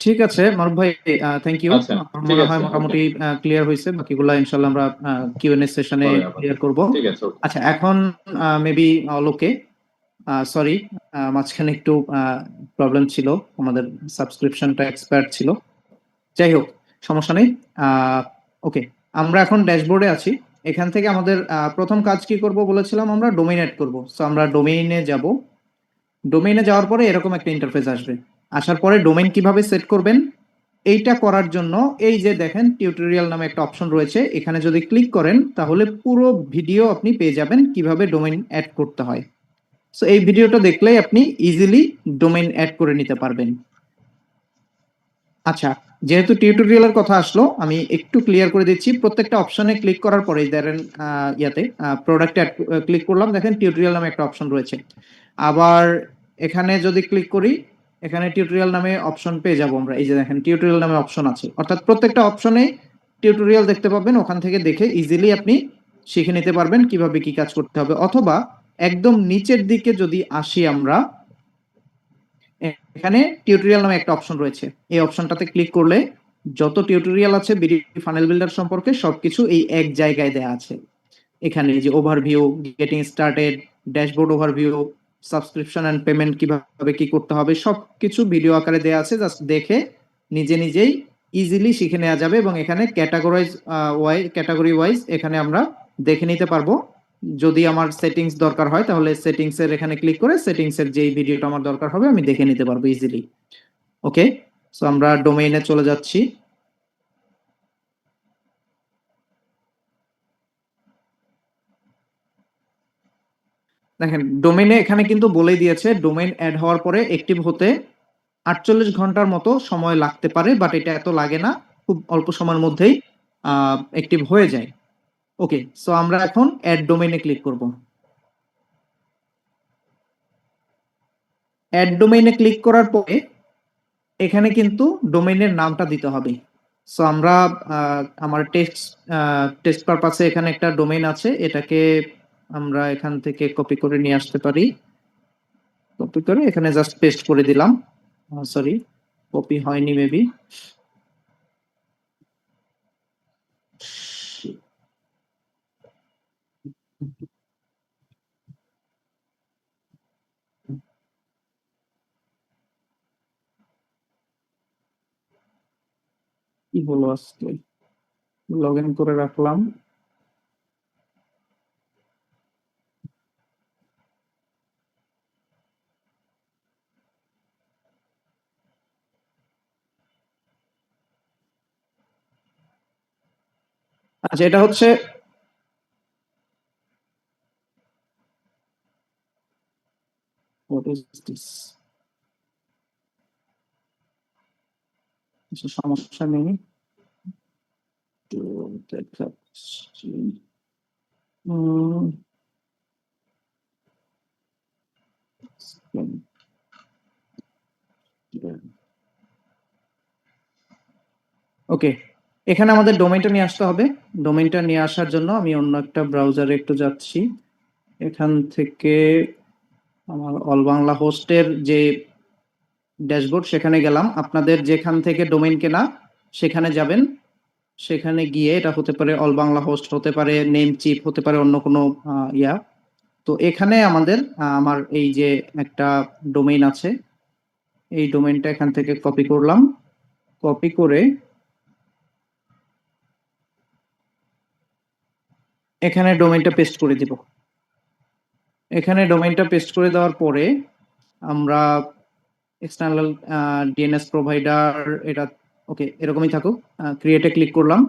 ঠিক আছে মারুফ ভাই, থ্যাংক ইউ। আচ্ছা, আমার ঠিক মনে হয় আছে, ওকে। মোটামুটি ক্লিয়ার হয়েছে, বাকিগুলো ইনশাল্লাহ আমরা কিউএনএ সেশনে পরে আবার। ক্লিয়ার করব। ঠিক আছে, ওকে। আচ্ছা, এখন মেবি লোকে সরি, মাঝখানে একটু প্রবলেম ছিল, আমাদের সাবস্ক্রিপশনটা এক্সপায়ার ছিল। যাই হোক, সমস্যা নেই। ওকে, আমরা এখন ড্যাশবোর্ডে আছি। এখান থেকে আমাদের প্রথম কাজ কি করব বলেছিলাম, আমরা ডোমেইন এড করব। সো আমরা ডোমেইনে যাব। ডোমেইনে যাওয়ার পরে এরকম একটা ইন্টারফেস আসবে। আসার পরে ডোমেইন কিভাবে সেট করবেন এইটা করার জন্য এই যে দেখেন টিউটোরিয়াল নামে একটা অপশন রয়েছে, এখানে যদি ক্লিক করেন তাহলে পুরো ভিডিও আপনি পেয়ে যাবেন কিভাবে ডোমেইন অ্যাড করতে হয়। সো এই ভিডিওটা দেখলেই আপনি ইজিলি ডোমেইন অ্যাড করে নিতে পারবেন। আচ্ছা, যেহেতু টিউটোরিয়ালের কথা আসলো, আমি একটু ক্লিয়ার করে দিচ্ছি। প্রত্যেকটা অপশনে ক্লিক করার পরেই দেখেন ইয়াতে প্রোডাক্টে ক্লিক করলাম, দেখেন টিউটোরিয়াল নামে একটা অপশন রয়েছে। আবার এখানে যদি ক্লিক করি, এখানে টিউটোরিয়াল নামে অপশন পেয়ে যাব আমরা। এই যে দেখেন টিউটোরিয়াল নামে অপশন আছে, অর্থাৎ প্রত্যেকটা অপশনে টিউটোরিয়াল দেখতে পাবেন। ওখান থেকে দেখে ইজিলি আপনি শিখে নিতে পারবেন কিভাবে কি কাজ করতে হবে। অথবা একদম নিচের দিকে যদি আসি আমরা, এখানে টিউটোরিয়াল নামে একটা অপশন রয়েছে। এই অপশনটাতে ক্লিক করলে যত টিউটোরিয়াল আছে বিডি ফানেল বিল্ডার সম্পর্কে সবকিছু এই এক জায়গায় দেয়া আছে। এখানে যে overview, getting started, dashboard overview, subscription and payment কিভাবে কি করতে হবে সবকিছু ভিডিও আকারে দেয়া আছে। জাস্ট দেখে নিজে নিজেই ইজিলি শিখে নেওয়া যাবে। এবং এখানে ক্যাটাগরি ওয়াইজ এখানে আমরা দেখে নিতে পারবো। যদি আমার সেটিংস দরকার হয় তাহলে সেটিংস এর এখানে ক্লিক করে সেটিংস এর যেই ভিডিওটা আমার দরকার হবে আমি দেখে নিতে পারবো ইজিলি। ওকে, সো আমরা ডোমেইনে চলে যাচ্ছি। দেখেন ডোমেইনে এখানে কিন্তু বলেই দিয়েছে ডোমেইন অ্যাড হওয়ার পরে অ্যাক্টিভ হতে 48 ঘন্টার মতো সময় লাগতে পারে, বাট এটা এত লাগে না, খুব অল্প সময়ের মধ্যেই অ্যাক্টিভ হয়ে যায়। ওকে, সো আমরা এখন অ্যাড ডোমেইনে ক্লিক করব। অ্যাড ডোমেইনে ক্লিক করার পরে এখানে কিন্তু ডোমেইনের নামটা দিতে হবে। সো আমরা আমার টেস্ট পারপাসে এখানে একটা ডোমেইন আছে, এটাকে আমরা এখান থেকে কপি করে নিয়ে আসতে পারি। কপি করে এখানে জাস্ট পেস্ট করে দিলাম। সরি, কপি হয়নি মেবি। কি হলো আজকে, লগ ইন করে রাখলাম। আচ্ছা, এটা হচ্ছে what is this? কিছু সমস্যা নেই, তো দেখাচ্ছি। ওকে, এখানে আমাদের ডোমেইনটা নিয়ে আসতে হবে। ডোমেইনটা নিয়ে আসার জন্য আমি অন্য একটা ব্রাউজারে একটু যাচ্ছি। এখান থেকে আমার অল বাংলা হোস্টের যে ড্যাশবোর্ড সেখানে গেলাম। আপনাদের যেখান থেকে ডোমেইন কেনা সেখানে যাবেন। সেখানে গিয়ে এটা হতে পারে অল বাংলা হোস্ট, হতে পারে নেম চিপ, হতে পারে অন্য কোনো ইয়া। তো এখানে আমাদের আমার এই যে একটা ডোমেইন আছে, এই ডোমেইনটা এখান থেকে কপি করলাম। কপি করে এখানে ডোমেইনটা পেস্ট করে দিব। এখানে ডোমেইনটা পেস্ট করে দেওয়ার পরে আমরা এক্সটার্নাল ডিএনএস প্রোভাইডার, এটা ওকে এরকমই থাকুক, ক্রিয়েটে ক্লিক করলাম।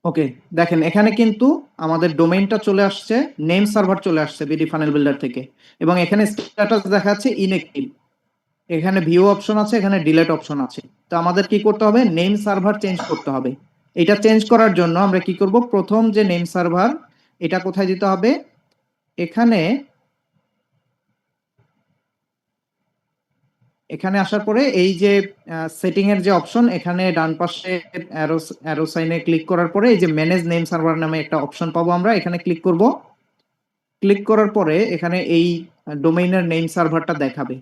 ওকে, দেখেন এখানে কিন্তু আমাদের ডোমেইনটা চলে আসছে, নেম সার্ভার চলে আসছে বিডি ফানেল বিল্ডার থেকে, এবং এখানে স্ট্যাটাস দেখাচ্ছে ইনঅ্যাক্টিভ। এখানে ভিউ অপশন আছে, এখানে ডিলেট অপশন আছে। তো আমাদের কি করতে হবে, নেম সার্ভার চেঞ্জ করতে হবে। এটা চেঞ্জ করার জন্য আমরা কি করব, প্রথম যে নেম সার্ভার এটা কোথায় দিতে হবে, এখানে এখানে আসার পরে এই যে সেটিং এর যে অপশন, এখানে ডান পাশে অ্যারো সাইনে ক্লিক করার পরে এই যে ম্যানেজ নেম সার্ভার নামে একটা অপশন পাবো আমরা, এখানে ক্লিক করব। ক্লিক করার পরে এখানে এই ডোমেইনের নেম সার্ভারটা দেখাবে।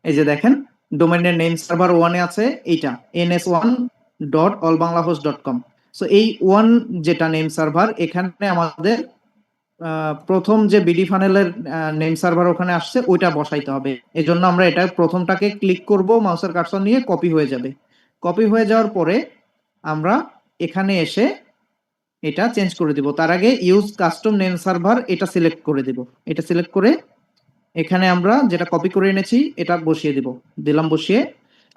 এই যে দেখেন ডোমেইনের নেম সার্ভার 1 এ আছে এইটা ns1.allbanglahost.com। সো এই 1 যেটা নেম সার্ভার, এখানে আমাদের প্রথম যে বিডি ফানেলের নেম সার্ভার ওখানে আসছে ওইটা বসাইতে হবে। এজন্য আমরা এটা প্রথমটাকে ক্লিক করব, মাউসের কার্সর নিয়ে কপি হয়ে যাবে। কপি হয়ে যাওয়ার পরে আমরা এখানে এসে এটা চেঞ্জ করে দিব। তার আগে ইউজ কাস্টম নেম সার্ভার এটা সিলেক্ট করে দিব। এটা সিলেক্ট করে এখানে আমরা যেটা কপি করে এনেছি এটা বসিয়ে দিব। দিলাম বসিয়ে,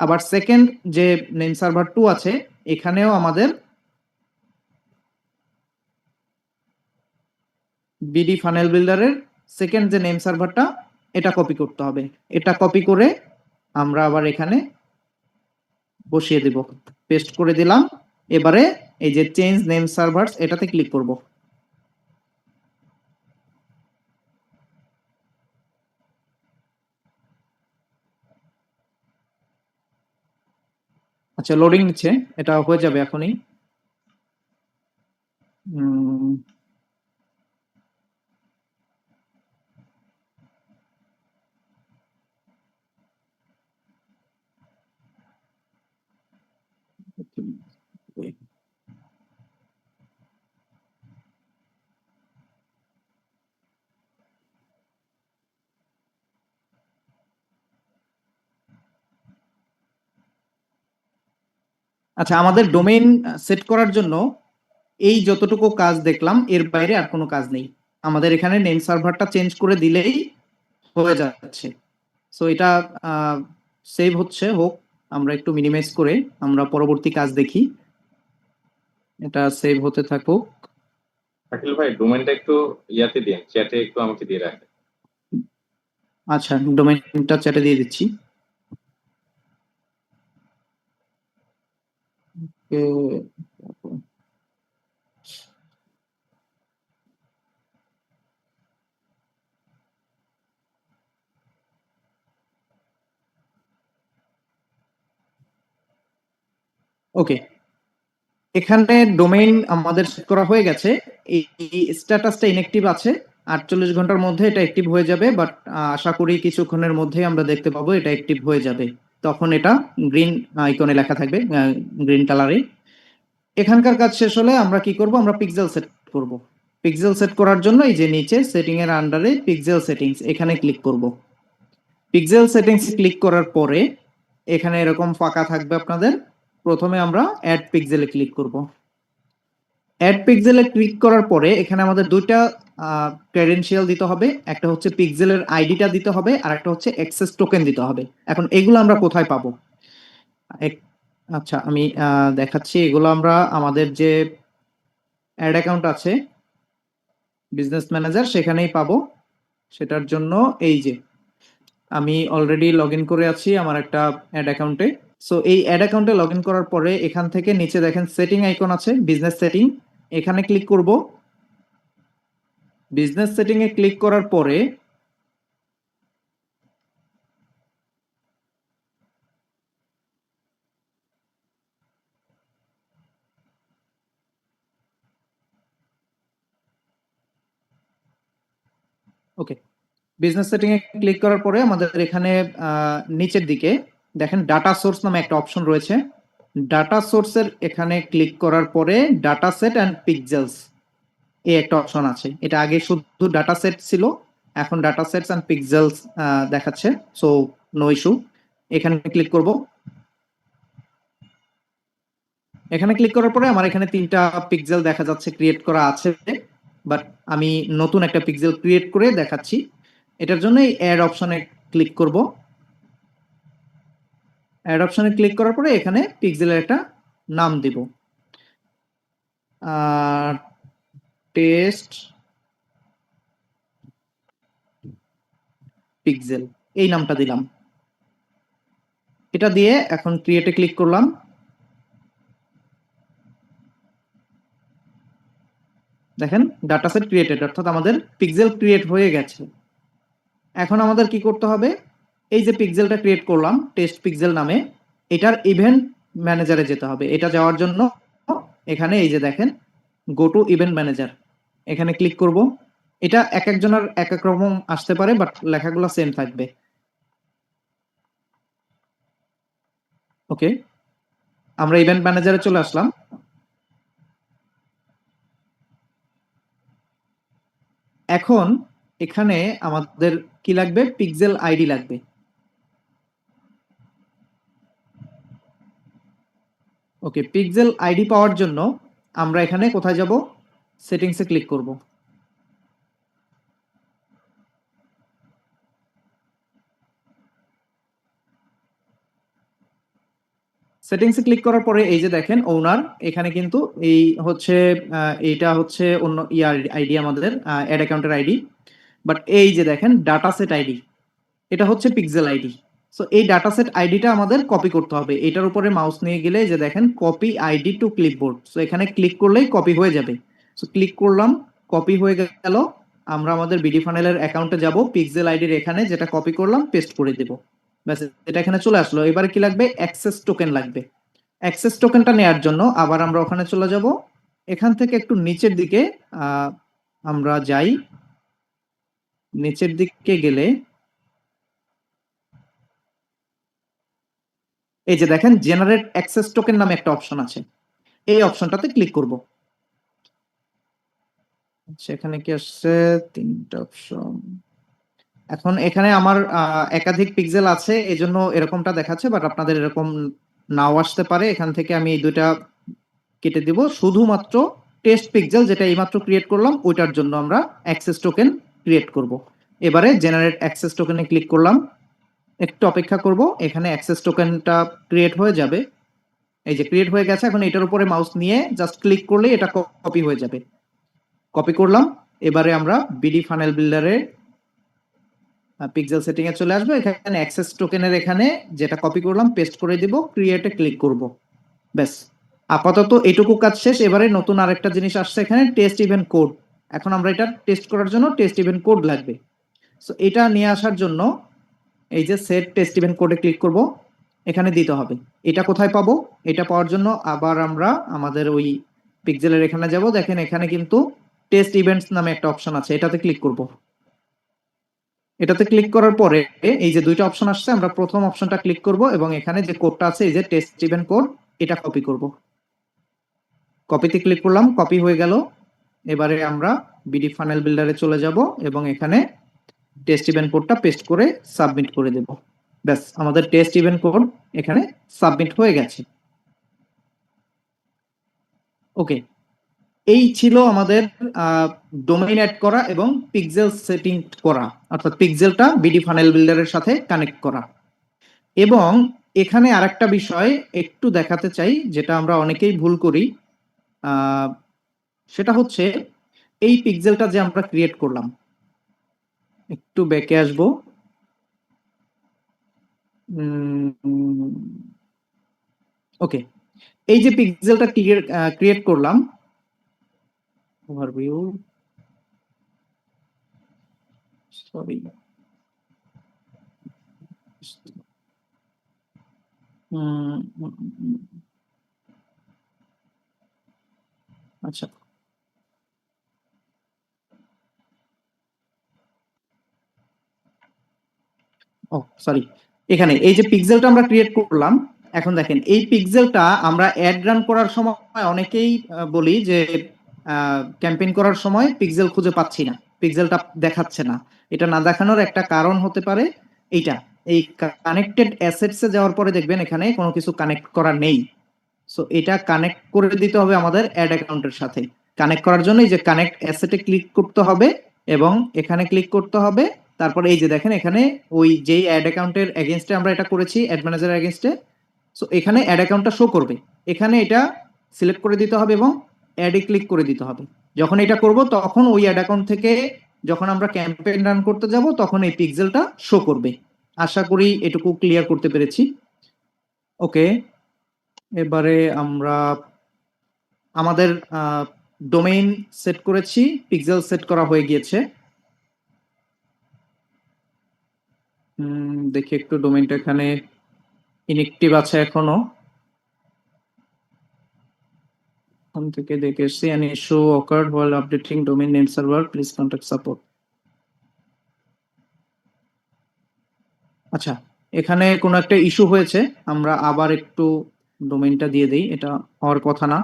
আবার সেকেন্ড যে নেম সার্ভার 2 আছে এখানেও আমাদের বিডি ফানেল বিল্ডারের সেকেন্ড যে নেম সার্ভারটা এটা কপি করতে হবে। এটা কপি করে আমরা আবার এখানে বসিয়ে দিব, পেস্ট করে দিলাম। এবারে এই যে চেঞ্জ নেম সার্ভারস এটাতে ক্লিক করব। আচ্ছা, লোডিং নিচ্ছে, এটা হয়ে যাবে এখনই। আচ্ছা, আমাদের ডোমেইন সেট করার জন্য এই যতটুকু কাজ দেখলাম এর বাইরে আর কোনো কাজ নেই। আমাদের এখানে নেম সার্ভারটা চেঞ্জ করে দিলেই হয়ে যাচ্ছে। সো এটা সেভ হচ্ছে, হোক। আমরা একটু মিনিমাইজ করে আমরা পরবর্তী কাজ দেখি। এটা সেভ হতে থাকুক। শাকিল ভাই ডোমেনটা একটু ইয়াতে দিন, চ্যাটে একটু আমাকে দিয়ে রাখেন। আচ্ছা, ডোমেইনটা চ্যাটে দিয়ে দিচ্ছি। ওকে, এখানে ডোমেইন আমাদের সেট করা হয়ে গেছে। এই স্ট্যাটাসটা ইনঅ্যাক্টিভ আছে, 48 ঘন্টার মধ্যে এটা অ্যাক্টিভ হয়ে যাবে, বাট আশা করি কিছুক্ষণের মধ্যেই আমরা দেখতে পাবো এটা অ্যাক্টিভ হয়ে যাবে। তখন এটা গ্রিন আইকনে লেখা থাকবে, গ্রিন কালারে। এখানকার কাজ শেষ হলে আমরা কি করব, আমরা পিক্সেল সেট করব। পিক্সেল সেট করার জন্য এই যে নিচে সেটিং এর আন্ডারে পিক্সেল সেটিংস এখানে ক্লিক করব। পিক্সেল সেটিংস ক্লিক করার পরে এখানে এরকম ফাঁকা থাকবে আপনাদের। প্রথমে আমরা অ্যাড পিক্সেলে ক্লিক করব। অ্যাড পিক্সেলে ক্লিক করার পরে এখানে আমাদের দুইটা ক্রেডেনশিয়াল দিতে হবে। একটা হচ্ছে পিক্সেলের আইডিটা দিতে হবে, আর একটা হচ্ছে অ্যাক্সেস টোকেন দিতে হবে। এখন এগুলো আমরা কোথায় পাবো? আচ্ছা, আমি দেখাচ্ছি। এগুলো আমরা আমাদের যে অ্যাড অ্যাকাউন্ট আছে বিজনেস ম্যানেজার সেখানেই পাবো। সেটার জন্য এই যে আমি অলরেডি লগ ইন করে আছি আমার একটা অ্যাড অ্যাকাউন্টে। সো এই অ্যাড অ্যাকাউন্টে লগ ইন করার পরে এখান থেকে নিচে দেখেন সেটিং আইকন আছে, বিজনেস সেটিং। এখানে ক্লিক করব। বিজনেস সেটিং এ ক্লিক করার পরে ওকে, বিজনেস সেটিং এ ক্লিক করার পরে আমাদের এখানে নিচের দিকে দেখেন ডাটা সোর্স নামে একটা অপশন রয়েছে। ডাটা সোর্সের এখানে ক্লিক করার পরে ডাটা সেট অ্যান্ড পিক্সেলস এই একটা অপশন আছে। এটা আগে শুধু ডাটা সেট ছিল, এখন ডাটা সেটস অ্যান্ড পিক্সেলস দেখাচ্ছে। সো নো ইস্যু, এখানে ক্লিক করব। এখানে ক্লিক করার পরে আমার এখানে 3টা পিক্সেল দেখা যাচ্ছে ক্রিয়েট করা আছে, বাট আমি নতুন একটা পিক্সেল ক্রিয়েট করে দেখাচ্ছি। এটার জন্য এই অ্যাড অপশনে ক্লিক করব। অ্যাড অপশনে ক্লিক করার পরে এখানে পিক্সেলের একটা নাম দিব, টেস্ট পিক্সেল, এই নামটা দিলাম। এটা দিয়ে এখন ক্রিয়েটে ক্লিক করলাম। দেখেন ডাটাসেট ক্রিয়েটেড, অর্থাৎ আমাদের পিক্সেল ক্রিয়েট হয়ে গেছে। এখন আমাদের কি করতে হবে, এই যে পিক্সেলটা ক্রিয়েট করলাম টেস্ট পিক্সেল নামে, এটার ইভেন্ট ম্যানেজারে যেতে হবে। এটা যাওয়ার জন্য এখানে এই যে দেখেন গো টু ইভেন্ট ম্যানেজার, এখানে ক্লিক করব। এটা এক একজনের এক এক রকম আসতে পারে, বাট লেখাগুলো সেম থাকবে। ওকে, আমরা ইভেন্ট ম্যানেজারে চলে আসলাম। এখন এখানে আমাদের কি লাগবে, পিক্সেল আইডি লাগবে। ওকে, পিক্সেল আইডি পাওয়ার জন্য আমরা এখানে কোথায় যাব, সেটিংসে ক্লিক করব। সেটিংসে ক্লিক করার পরে এই যে দেখেন ওনার, এখানে কিন্তু এই হচ্ছে এইটা হচ্ছে অন্য ইয়ার আইডি, আমাদের অ্যাড অ্যাকাউন্টের আইডি। বাট এই যে দেখেন ডাটা সেট আইডি, এটা হচ্ছে পিক্সেল আইডি। সো এই ডাটা সেট আইডিটা আমাদের কপি করতে হবে। এটার উপরে মাউস নিয়ে গেলে যে দেখেন copy ID two clipboard, so এখানে ক্লিক করলেই কপি হয়ে যাবে। সো ক্লিক করলাম, কপি হয়ে গেল। আমরা আমাদের বিডি ফানেলের অ্যাকাউন্টে যাব, পিক্সেল আইডির এখানে যেটা কপি করলাম পেস্ট করে দেব। ব্যাস, এটা এখানে চলে আসলো। এবারে কি লাগবে, অ্যাক্সেস টোকেন লাগবে। অ্যাক্সেস টোকেনটা নেওয়ার জন্য আবার আমরা ওখানে চলে যাব। এখান থেকে একটু নিচের দিকে আমরা যাই। নিচের দিকে গেলে এই যে দেখেন জেনারেট অ্যাক্সেস টোকেন নামে একটা অপশন আছে, এই অপশনটাতে ক্লিক করব। সেখানে কি আসছে, তিনটা অপশন। এখন এখানে আমার একাধিক পিক্সেল আছে, এজন্য এরকমটা দেখাচ্ছে, বাট আপনাদের এরকম নাও আসতে পারে। এখান থেকে আমি এই দুইটা কেটে দিব, শুধুমাত্র টেস্ট পিক্সেল যেটা এইমাত্র ক্রিয়েট করলাম ওইটার জন্য আমরা অ্যাক্সেস টোকেন ক্রিয়েট করব। এবারে জেনারেট অ্যাক্সেস টোকেনে ক্লিক করলাম, একটু অপেক্ষা করব, এখানে অ্যাক্সেস টোকেনটা ক্রিয়েট হয়ে যাবে। এই যে ক্রিয়েট হয়ে গেছে। এখন এটার উপরে মাউস নিয়ে জাস্ট ক্লিক করলেই এটা কপি হয়ে যাবে। কপি করলাম। এবারে আমরা বিডি ফানেল বিল্ডারে পিক্সেল সেটিং এ চলে আসবো। এখানে অ্যাক্সেস টোকেনের এখানে যেটা কপি করলাম পেস্ট করে দিব, ক্রিয়েটে ক্লিক করব। ব্যাস, আপাতত এটুকু কাজ শেষ। এবারে নতুন আরেকটা জিনিস আসছে এখানে, টেস্ট ইভেন্ট কোড। এখন আমরা এটা টেস্ট করার জন্য টেস্ট ইভেন্ট কোড লাগবে। সো এটা নিয়ে আসার জন্য এই যে সেট টেস্ট ইভেন্ট কোডে ক্লিক করব, এখানে দিতে হবে। এটা কোথায় পাবো, এটা পাওয়ার জন্য আবার আমরা আমাদের ওই পিক্সেলের এখানে যাব। দেখেন এখানে কিন্তু টেস্ট ইভেন্টস নামে একটা অপশন আছে, এটাতে ক্লিক করব। এটাতে ক্লিক করার পরে এই যে দুইটা অপশন আসছে, আমরা প্রথম অপশনটা ক্লিক করব এবং এখানে যে কোডটা আছে এই যে টেস্ট ইভেন্ট কোড, এটা কপি করব। কপিতে ক্লিক করলাম, কপি হয়ে গেল। এবারে আমরা বিডি ফানেল বিল্ডারে চলে যাব এবং এখানে টেস্ট ইভেন্ট কোডটা পেস্ট করে সাবমিট করে দেব। ব্যাস, আমাদের টেস্ট ইভেন্ট কোড এখানে সাবমিট হয়ে গেছে। ওকে, এই ছিল আমাদের ডোমেইন অ্যাড করা এবং পিক্সেল সেটিং করা, অর্থাৎ পিক্সেলটা বিডি ফানেল বিল্ডারের সাথে কানেক্ট করা। এবং এখানে আরেকটা বিষয় একটু দেখাতে চাই, যেটা আমরা অনেকেই ভুল করি। সেটা হচ্ছে এই পিক্সেলটা যে আমরা ক্রিয়েট করলাম, একটু ব্যাকে আসবো। ওকে, এই যে পিক্সেলটা ক্রিয়েট করলাম, ওভারভিউ, সরি, আচ্ছা, ও সরি, এখানে এই যে পিক্সেলটা আমরা ক্রিয়েট করলাম, এখন দেখেন এই পিক্সেলটা আমরা অ্যাড রান করার সময় অনেকেই বলি যে ক্যাম্পেইন করার সময় পিক্সেল খুঁজে পাচ্ছি না, পিক্সেলটা দেখাচ্ছে না। এটা না দেখানোর একটা কারণ হতে পারে এইটা, এই কানেক্টেড অ্যাসেটসে যাওয়ার পরে দেখবেন এখানে কোনো কিছু কানেক্ট করা নেই। সো এটা কানেক্ট করে দিতে হবে আমাদের অ্যাড অ্যাকাউন্টের সাথে। কানেক্ট করার জন্য এই যে কানেক্ট অ্যাসেটে ক্লিক করতে হবে এবং এখানে ক্লিক করতে হবে। তারপরে এই যে দেখেন এখানে ওই যেই অ্যাড অ্যাকাউন্টের এগেইনস্টে আমরা এটা করেছি, অ্যাড ম্যানেজারের এগেইনস্টে, সো এখানে অ্যাড অ্যাকাউন্টটা শো করবে। এখানে এটা সিলেক্ট করে দিতে হবে এবং অ্যাডে ক্লিক করে দিতে হবে। যখন এটা করব তখন ওই অ্যাড অ্যাকাউন্ট থেকে যখন আমরা ক্যাম্পেইন রান করতে যাব তখন এই পিক্সেলটা শো করবে। আশা করি এটুকু ক্লিয়ার করতে পেরেছি। ওকে, এবারে আমরা আমাদের ডোমেইন সেট করেছি, পিক্সেল সেট করা হয়ে গিয়েছে। দেখি একটু ডোমেইনটা এখানে ইনএক্টিভ আছে এখনো। এখান থেকে দেখে এসছি an issue occurred while updating domain name server, please contact support. আচ্ছা, এখানে কোনো একটা ইস্যু হয়েছে, আমরা আবার একটু ডোমেইনটা দিয়ে দেই, এটা হওয়ার কথা না।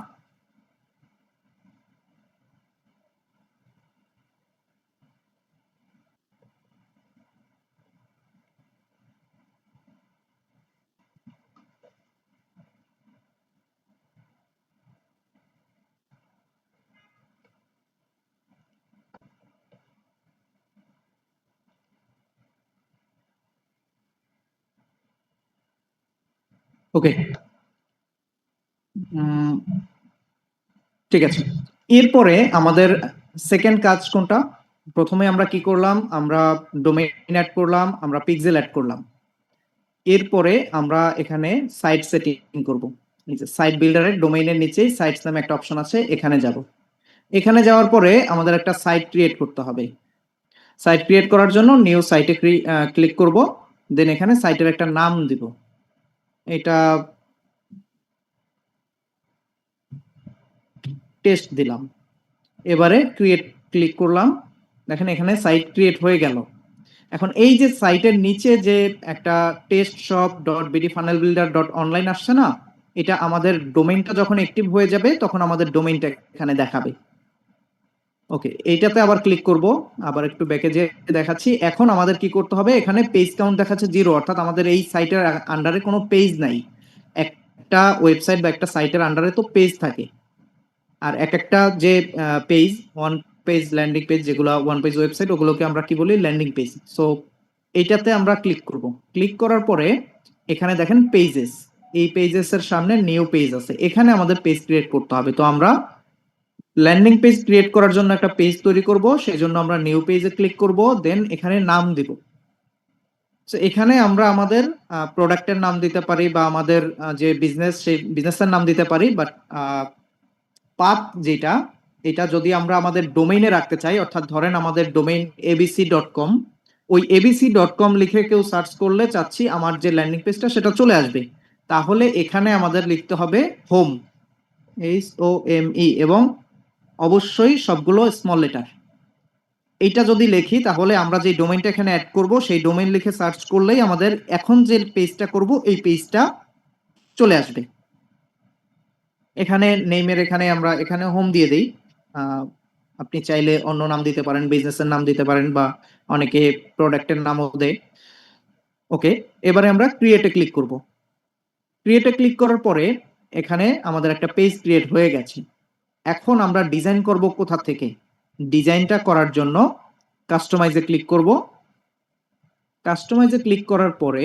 ওকে, ঠিক আছে। এরপরে আমাদের সেকেন্ড কাজ কোনটা? প্রথমে আমরা কি করলাম, আমরা ডোমেইন অ্যাড করলাম, আমরা পিক্সেল অ্যাড করলাম। এরপরে আমরা এখানে সাইট সেটিং করব। এই যে সাইট বিল্ডারের ডোমেইনের নিচেই সাইটস নামে একটা অপশন আছে, এখানে যাব। এখানে যাওয়ার পরে আমাদের একটা সাইট ক্রিয়েট করতে হবে। সাইট ক্রিয়েট করার জন্য নিউ সাইটে ক্লিক করব, দেন এখানে সাইটের একটা নাম দিব। এটা টেস্ট দিলাম। এবারে ক্রিয়েট ক্লিক করলাম, দেখেন এখানে সাইট ক্রিয়েট হয়ে গেল। এখন এই যে সাইটের নিচে যে একটা test shop dot BD funnel builder dot online আসছে না, এটা আমাদের ডোমেইনটা যখন অ্যাক্টিভ হয়ে যাবে তখন আমাদের ডোমেইনটা এখানে দেখাবে। ওকে, এইটাতে আবার ক্লিক করব, আবার একটু ব্যাকে যে দেখাচ্ছি। এখন আমাদের কি করতে হবে, এখানে পেজ কাউন্ট দেখাচ্ছে 0, অর্থাৎ আমাদের এই সাইটের আন্ডারে কোনো পেজ নাই। একটা ওয়েবসাইট বা একটা সাইটের আন্ডারে তো পেজ থাকে, আর এক একটা যে page, one page landing page, যেগুলো ওয়ান পেজ ওয়েবসাইট, ওগুলোকে আমরা কি বলি, ল্যান্ডিং পেজ। সো এইটাতে আমরা ক্লিক করব। ক্লিক করার পরে এখানে দেখেন পেজেস, এই পেজেস এর সামনে নিউ পেজ আছে, এখানে আমাদের পেজ ক্রিয়েট করতে হবে। তো আমরা ল্যান্ডিং পেজ ক্রিয়েট করার জন্য একটা পেজ তৈরি করব, সেই জন্য আমরা নিউ পেজে ক্লিক করব, দেন এখানে নাম দিব। তো এখানে আমরা আমাদের প্রোডাক্টের নাম দিতে পারি বা আমাদের যে বিজনেস, সেই বিজনেসের নাম দিতে পারি। বাট পাথ যেটা, এটা যদি আমরা আমাদের ডোমেইনে রাখতে চাই, অর্থাৎ ধরেন আমাদের ডোমেইন abc.com, ওই abc.com লিখে কেউ সার্চ করলে চাচ্ছি আমার যে ল্যান্ডিং পেজটা সেটা চলে আসবে, তাহলে এখানে আমাদের লিখতে হবে হোম, HOME, এবং অবশ্যই সবগুলো স্মল লেটার। এইটা যদি লিখি তাহলে আমরা যে ডোমেইনটা এখানে অ্যাড করব সেই ডোমেইন লিখে সার্চ করলেই আমাদের এখন যে পেজটা করব এই পেজটা চলে আসবে। এখানে নেইমের এখানে আমরা এখানে হোম দিয়ে দেই। আপনি চাইলে অন্য নাম দিতে পারেন, বিজনেসের নাম দিতে পারেন, বা অনেকে প্রোডাক্টের নামও দেয়। ওকে, এবারে আমরা ক্রিয়েটে ক্লিক করব। ক্রিয়েটে ক্লিক করার পরে এখানে আমাদের একটা পেজ ক্রিয়েট হয়ে গেছে। এখন আমরা ডিজাইন করব কোথা থেকে? ডিজাইনটা করার জন্য কাস্টমাইজে ক্লিক করব। কাস্টমাইজে ক্লিক করার পরে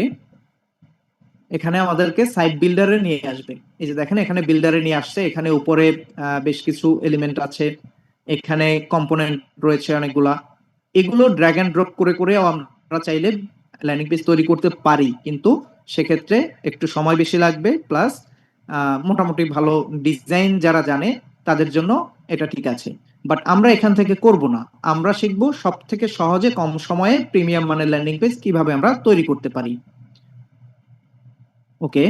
এখানে আমাদেরকে সাইট বিল্ডারে নিয়ে আসবে। এই যে দেখেন এখানে বিল্ডারে নিয়ে আসছে, এখানে উপরে বেশ কিছু এলিমেন্ট আছে, এখানে কম্পোনেন্ট রয়েছে অনেকগুলা। এগুলো ড্র্যাগ এন্ড ড্রপ করে করেও আমরা চাইলে ল্যান্ডিং পেজ তৈরি করতে পারি, কিন্তু সেক্ষেত্রে একটু সময় বেশি লাগবে, প্লাস মোটামুটি ভালো ডিজাইন যারা জানে তাদের জন্য এটা ঠিক আছে। বাট আমরা এখান থেকে করব না, আমরা শিখবো সব থেকে সহজে কম সময়ে প্রিমিয়াম মানের ল্যান্ডিং পেজ কিভাবে আমরা তৈরি করতে পারি। ওকে,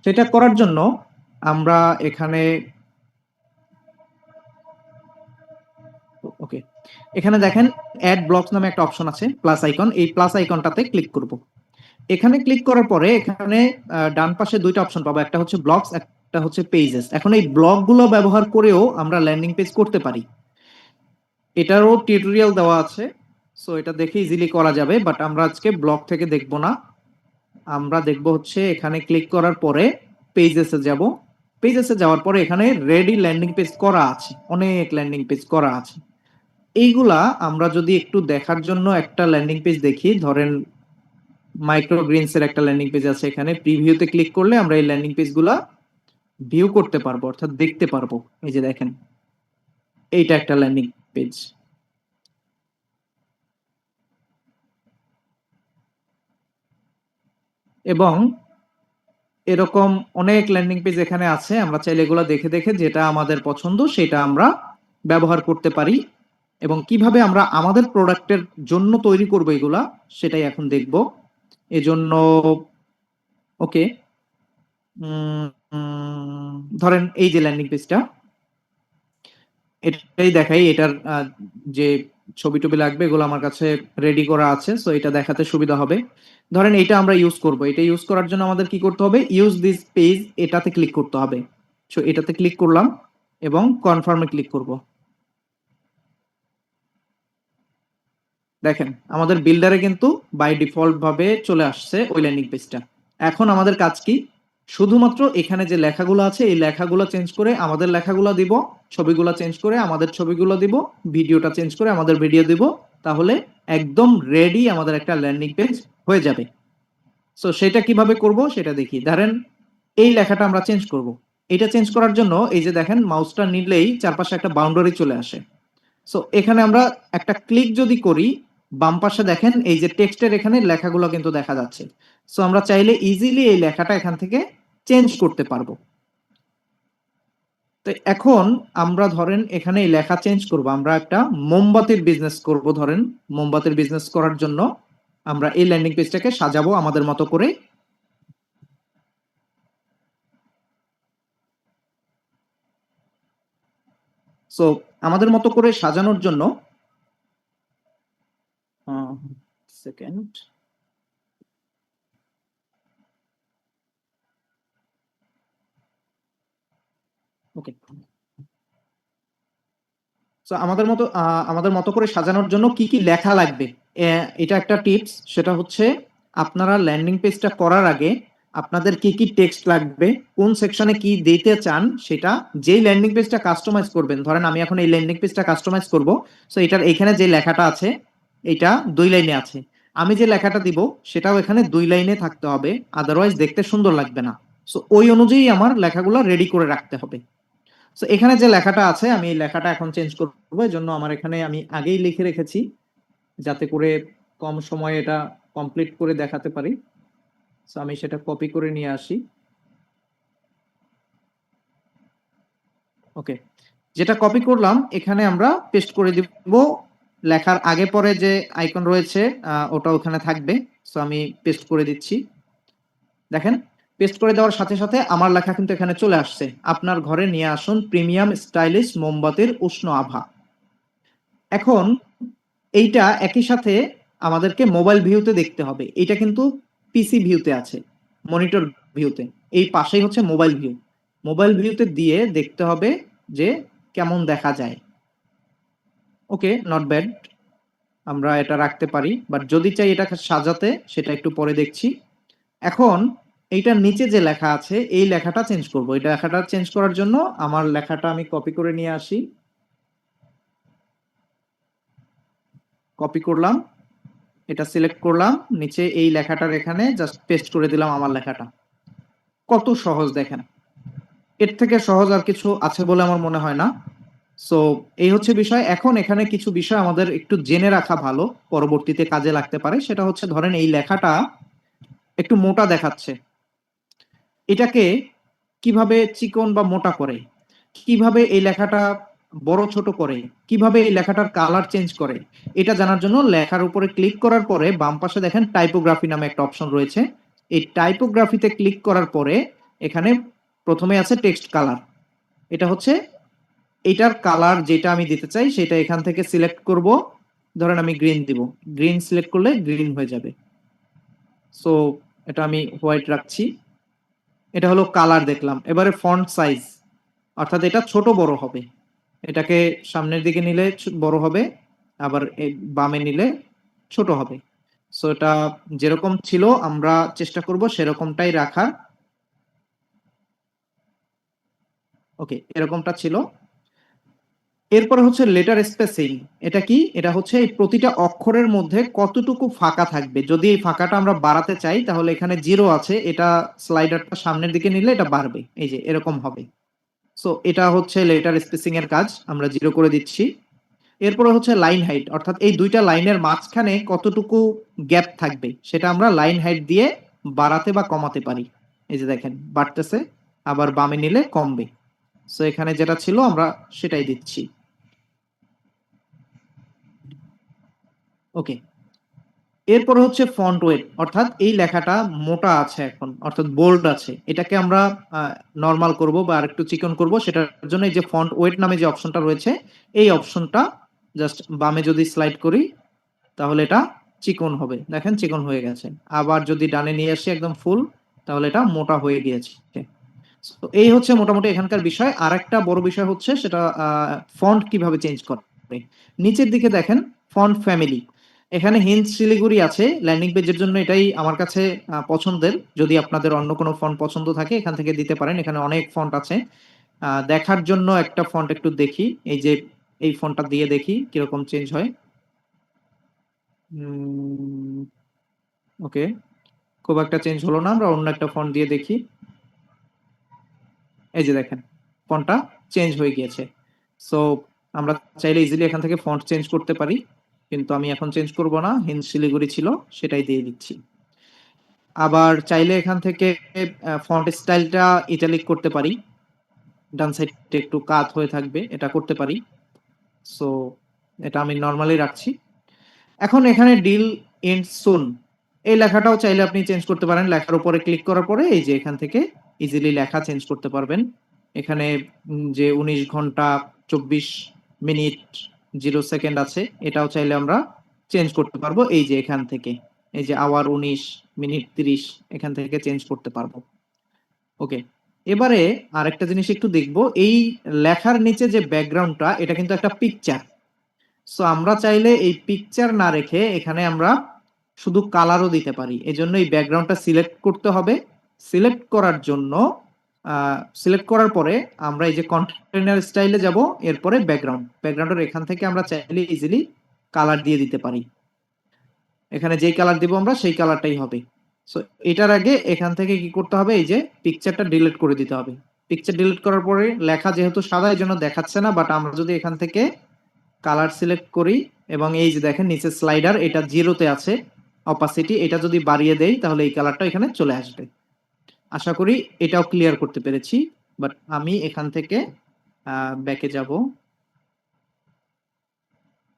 সেটা করার জন্য আমরা এখানে ওকে, এখানে দেখেন অ্যাড ব্লকস নামে একটা অপশন আছে, প্লাস আইকন, এই প্লাস আইকনটাতে ক্লিক করব। এখানে ক্লিক করার পরে এখানে ডান পাশে দুইটা অপশন পাবো, একটা হচ্ছে ব্লকস, একটা হচ্ছে পেজেস। এখন এই ব্লকগুলো ব্যবহার করেও আমরা ল্যান্ডিং পেজ করতে পারি, এটারও টিউটোরিয়াল দেওয়া আছে, সো এটা দেখে ইজিলি করা যাবে। বাট আমরা আজকে ব্লক থেকে দেখব না, আমরা দেখব হচ্ছে এখানে ক্লিক করার পরে পেজেসে যাব। পেজেসে যাওয়ার পরে এখানে রেডি ল্যান্ডিং পেজ করা আছে, অনেক ল্যান্ডিং পেজ করা আছে। এইগুলা আমরা যদি একটু দেখার জন্য একটা ল্যান্ডিং পেজ দেখি, ধরেন মাইক্রো গ্রিনস এর একটা ল্যান্ডিং পেজ আছে, এখানে প্রিভিউতে ক্লিক করলে আমরা এই ল্যান্ডিং পেজগুলা ভিউ করতে পারবো, অর্থাৎ দেখতে পারবো। এই যে দেখেন এইটা একটা ল্যান্ডিং পেজ, এবং এরকম অনেক ল্যান্ডিং পেজ এখানে আছে। আমরা চাইলে এগুলো দেখে দেখে যেটা আমাদের পছন্দ সেটা আমরা ব্যবহার করতে পারি। এবং কিভাবে আমরা আমাদের প্রোডাক্টের জন্য তৈরি করব এগুলা সেটাই এখন দেখব। এজন্য ওকে, ধরেন এই যে ল্যান্ডিং পেজটা, এটাই দেখাই। এটার যে ছবি-টবি লাগবে এগুলো আমার কাছে রেডি করা আছে। সো এটা দেখাতে সুবিধা হবে। ধরেন এইটা আমরা ইউজ করব। এটা ইউজ করার জন্য আমাদের কি করতে হবে? ইউজ দিস পেজ এটাতে ক্লিক করতে হবে। সো এটাতে ক্লিক করলাম এবং কনফার্ম এ ক্লিক করব। দেখেন আমাদের বিল্ডারে কিন্তু বাই ডিফল্ট ভাবে চলে আসছে ওই ল্যান্ডিং পেজটা। এখন আমাদের কাজ কি? শুধুমাত্র এখানে যে লেখাগুলো আছে এই লেখাগুলো চেঞ্জ করে আমাদের লেখাগুলো দিব, ছবিগুলো চেঞ্জ করে আমাদের ছবিগুলো দিব, ভিডিওটা চেঞ্জ করে আমাদের ভিডিও দিব। তাহলে একদম রেডি আমাদের একটা ল্যান্ডিং পেজ হয়ে যাবে। সো সেটা কিভাবে করব সেটা দেখি। ধরেন এই লেখাটা আমরা চেঞ্জ করব। এটা চেঞ্জ করার জন্য এই যে দেখেন মাউসটা নিলেই চারপাশে একটা বাউন্ডারি চলে আসে। সো এখানে আমরা একটা ক্লিক যদি করি, বাম পাশে দেখেন এই যে টেক্সটের এখানে লেখাগুলো কিন্তু দেখা যাচ্ছে। সো আমরা চাইলে ইজিলি এই লেখাটা এখান থেকে চেঞ্জ করতে পারবো। তো এখন আমরা ধরেন এখানে এই লেখা চেঞ্জ করব। আমরা একটা মোমবাতির বিজনেস করব। ধরেন মোমবাতির বিজনেস করার জন্য আমরা এই ল্যান্ডিং পেজটাকে সাজাবো আমাদের মতো করে। সো আমাদের মতো করে সাজানোর জন্য সেকেন্ড, ওকে। সো আমাদের মতো করে সাজানোর জন্য কি কি লেখা লাগবে, এটা একটা টিপস। সেটা হচ্ছে আপনারা ল্যান্ডিং পেজটা করার আগে আপনাদের কি কি টেক্সট লাগবে, কোন সেকশনে কি দিতে চান, সেটা যেই ল্যান্ডিং পেজটা কাস্টমাইজ করবেন। ধরেন আমি এখন এই ল্যান্ডিং পেজটা কাস্টমাইজ করব। সো এটার এখানে যে লেখাটা আছে এটা 2 লাইনে আছে। আমি যে লেখাটা দিব সেটাও এখানে 2 লাইনে থাকতে হবে, আদারওয়াইজ দেখতে সুন্দর লাগবে না। সো ওই অনুযায়ী আমার লেখাগুলো রেডি করে রাখতে হবে। সো এখানে যে লেখাটা আছে আমি এই লেখাটা এখন চেঞ্জ করবো। এজন্য আমার এখানে আমি আগেই লিখে রেখেছি যাতে করে কম সময়ে এটা কমপ্লিট করে দেখাতে পারি। সো আমি সেটা কপি করে নিয়ে আসি। ওকে, যেটা কপি করলাম এখানে আমরা পেস্ট করে দিব। লেখার আগে পরে যে আইকন রয়েছে ওটা ওখানে থাকবে। সো আমি পেস্ট করে দিচ্ছি। দেখেন পেস্ট করে দেওয়ার সাথে সাথে আমার লেখা কিন্তু এখানে চলে আসছে। আপনার ঘরে নিয়ে আসুন প্রিমিয়াম স্টাইলিশ মোমবাতির উষ্ণ আভা। এখন এইটা একই সাথে আমাদেরকে মোবাইল ভিউতে দেখতে হবে। এটা কিন্তু পিসি ভিউতে আছে, মনিটর ভিউতে। এই পাশেই হচ্ছে মোবাইল ভিউ। মোবাইল ভিউতে দিয়ে দেখতে হবে যে কেমন দেখা যায়। ওকে, নট ব্যাড। আমরা এটা রাখতে পারি, বাট যদি চাই এটা সাজাতে সেটা একটু পরে দেখছি। এখন এইটার নিচে যে লেখা আছে এই লেখাটা চেঞ্জ করব। এই লেখাটা চেঞ্জ করার জন্য আমার লেখাটা আমি কপি করে নিয়ে আসি। কপি করলাম, এটা সিলেক্ট করলাম, নিচে এই লেখাটার এখানে জাস্ট পেস্ট করে দিলাম আমার লেখাটা। কত সহজ দেখেন। এর থেকে সহজ আর কিছু আছে বলে আমার মনে হয় না। সো এই হচ্ছে বিষয়। এখন এখানে কিছু বিষয় আমাদের একটু জেনে রাখা ভালো, পরবর্তীতে কাজে লাগতে পারে। সেটা হচ্ছে ধরেন এই লেখাটা একটু মোটা দেখাচ্ছে, এটাকে কিভাবে চিকন বা মোটা করে, কিভাবে এই লেখাটা বড় ছোট করে, কিভাবে এই লেখাটার কালার চেঞ্জ করে, এটা জানার জন্য লেখার উপরে ক্লিক করার পরে বাম পাশে দেখেন টাইপোগ্রাফি নামে একটা অপশন রয়েছে। এই টাইপোগ্রাফিতে ক্লিক করার পরে এখানে প্রথমে আছে টেক্সট কালার। এটা হচ্ছে এটার কালার যেটা আমি দিতে চাই সেটা এখান থেকে সিলেক্ট করব। ধরেন আমি গ্রিন দিব, গ্রিন সিলেক্ট করলে গ্রিন হয়ে যাবে। সো এটা আমি হোয়াইট রাখছি। এটা হলো কালার দেখলাম। এবারে ফন্ট সাইজ, অর্থাৎ এটা ছোট বড় হবে। এটাকে সামনের দিকে নিলে বড় হবে, আবার বামে নিলে ছোট হবে। সো এটা যেরকম ছিল আমরা চেষ্টা করব সেরকমটাই রাখার। ওকে, এরকমটা ছিল। এরপরে হচ্ছে লেটার স্পেসিং। এটা কি? এটা হচ্ছে এই প্রতিটা অক্ষরের মধ্যে কতটুকু ফাঁকা থাকবে। যদি এই ফাঁকাটা আমরা বাড়াতে চাই তাহলে এখানে 0 আছে, এটা স্লাইডারটা সামনের দিকে নিলে এটা বাড়বে। এই যে এরকম হবে। সো এটা হচ্ছে লেটার স্পেসিং এর কাজ, আমরা 0 করে দিচ্ছি। এরপরে হচ্ছে লাইন হাইট, অর্থাৎ এই দুইটা লাইনের মাঝখানে কতটুকু গ্যাপ থাকবে সেটা আমরা লাইন হাইট দিয়ে বাড়াতে বা কমাতে পারি। এই যে দেখেন বাড়তেছে, আবার বামে নিলে কমবে। সো এখানে যেটা ছিল আমরা সেটাই দিচ্ছি। ওকে। এরপরে হচ্ছে ফন্ট ওয়েট, অর্থাৎ এই লেখাটা মোটা আছে এখন, অর্থাৎ বোল্ড আছে। এটাকে আমরা নরমাল করব বা আরেকটু চিকন করব। সেটার জন্য এই যে ফন্ট ওয়েট নামে যে অপশনটা রয়েছে, এই অপশনটা জাস্ট বামে যদি স্লাইড করি তাহলে এটা চিকন হবে। দেখেন চিকন হয়ে গেছে। আবার যদি ডানে নিয়ে আসি একদম ফুল, তাহলে এটা মোটা হয়ে গিয়েছে। তো এই হচ্ছে মোটামুটি এখানকার বিষয়। আরেকটা বড় বিষয় হচ্ছে সেটা ফন্ট কিভাবে চেঞ্জ করে। নিচের দিকে দেখেন ফন্ট ফ্যামিলি। এখানে হিন্ট শিলিগুড়ি আছে। ল্যান্ডিং পেজের জন্য এটাই আমার কাছে পছন্দের। যদি আপনাদের অন্য কোনো ফন্ট পছন্দ থাকে এখান থেকে দিতে পারেন। এখানে অনেক ফন্ট আছে। দেখার জন্য একটা ফন্ট একটু দেখি। এই যে এই ফন্টটা দিয়ে দেখি কিরকম চেঞ্জ হয়। ওকে, খুব একটা চেঞ্জ হলো না। আমরা অন্য একটা ফন্ট দিয়ে দেখি। এই যে দেখেন ফন্টটা চেঞ্জ হয়ে গিয়েছে। সো আমরা চাইলে ইজিলি এখান থেকে ফন্ট চেঞ্জ করতে পারি, কিন্তু আমি এখন চেঞ্জ করব না। হিন্দ শিলিগুড়ি ছিল, সেটাই দিয়ে দিচ্ছি। আবার চাইলে এখান থেকে ফন্ট স্টাইলটা ইটালিক করতে পারি। ডান সাইডে একটু কাত হয়ে থাকবে, এটা করতে পারি। সো এটা আমি নর্মালি রাখছি। এখন এখানে ডিল এন্ড সুন এই লেখাটাও চাইলে আপনি চেঞ্জ করতে পারেন। লেখার উপরে ক্লিক করার পরে এই যে এখান থেকে ইজিলি লেখা চেঞ্জ করতে পারবেন। এখানে যে 19 ঘন্টা 24 মিনিট 0 সেকেন্ড আছে, এটাও চাইলে আমরা চেঞ্জ করতে পারবো। এই যে এখান থেকে এই যে আওয়ার 19 মিনিট 30 এখান থেকে চেঞ্জ করতে পারবো। ওকে, এবারে আরেকটা জিনিস একটু দেখবো। এই লেখার নিচে যে ব্যাকগ্রাউন্ডটা, এটা কিন্তু একটা পিকচার। সো আমরা চাইলে এই পিকচার না রেখে এখানে আমরা শুধু কালারও দিতে পারি। এজন্য এই ব্যাকগ্রাউন্ডটা সিলেক্ট করতে হবে। সিলেক্ট করার জন্য সিলেক্ট করার পরে আমরা এই যে কন্টেইনার স্টাইলে যাব, এরপরে ব্যাকগ্রাউন্ডের এখান থেকে আমরা চাইলে ইজিলি কালার দিয়ে দিতে পারি। এখানে যেই কালার দিব আমরা সেই কালারটাই হবে। সো এটার আগে এখান থেকে কি করতে হবে, এই যে পিকচারটা ডিলিট করে দিতে হবে। পিকচার ডিলিট করার পরে লেখা যেহেতু সাদা এই জন্য দেখাচ্ছে না, বাট আমরা যদি এখান থেকে কালার সিলেক্ট করি এবং এই যে দেখেন নিচে স্লাইডার, এটা জিরোতে আছে অপাসিটি, এটা যদি বাড়িয়ে দেই তাহলে এই কালারটা এখানে চলে আসবে। আশা করি এটাও ক্লিয়ার করতে পেরেছি। বাট আমি এখান থেকে ব্যাকে যাব,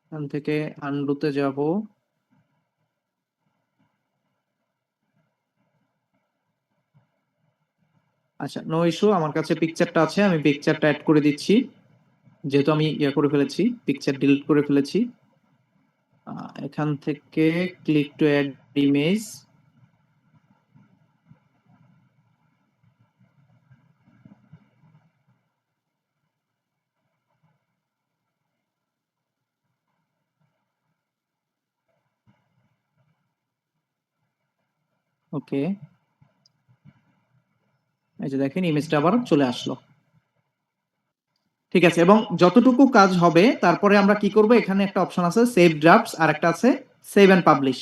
এখান থেকে আনডুতে যাব। আচ্ছা, নো ইস্যু। আমার কাছে পিকচারটা আছে, আমি পিকচারটা অ্যাড করে দিচ্ছি। যেহেতু আমি ইয়ে করে ফেলেছি, পিকচার ডিলিট করে ফেলেছি। এখান থেকে ক্লিক টু অ্যাড ইমেজ। ওকে, এই যে দেখেন ইমেজটা আবার চলে আসলো। ঠিক আছে, এবং যতটুকু কাজ হবে তারপরে আমরা কি করব, এখানে একটা অপশন আছে সেভ ড্রাফটস আর একটা আছে সেভ এন্ড পাবলিশ।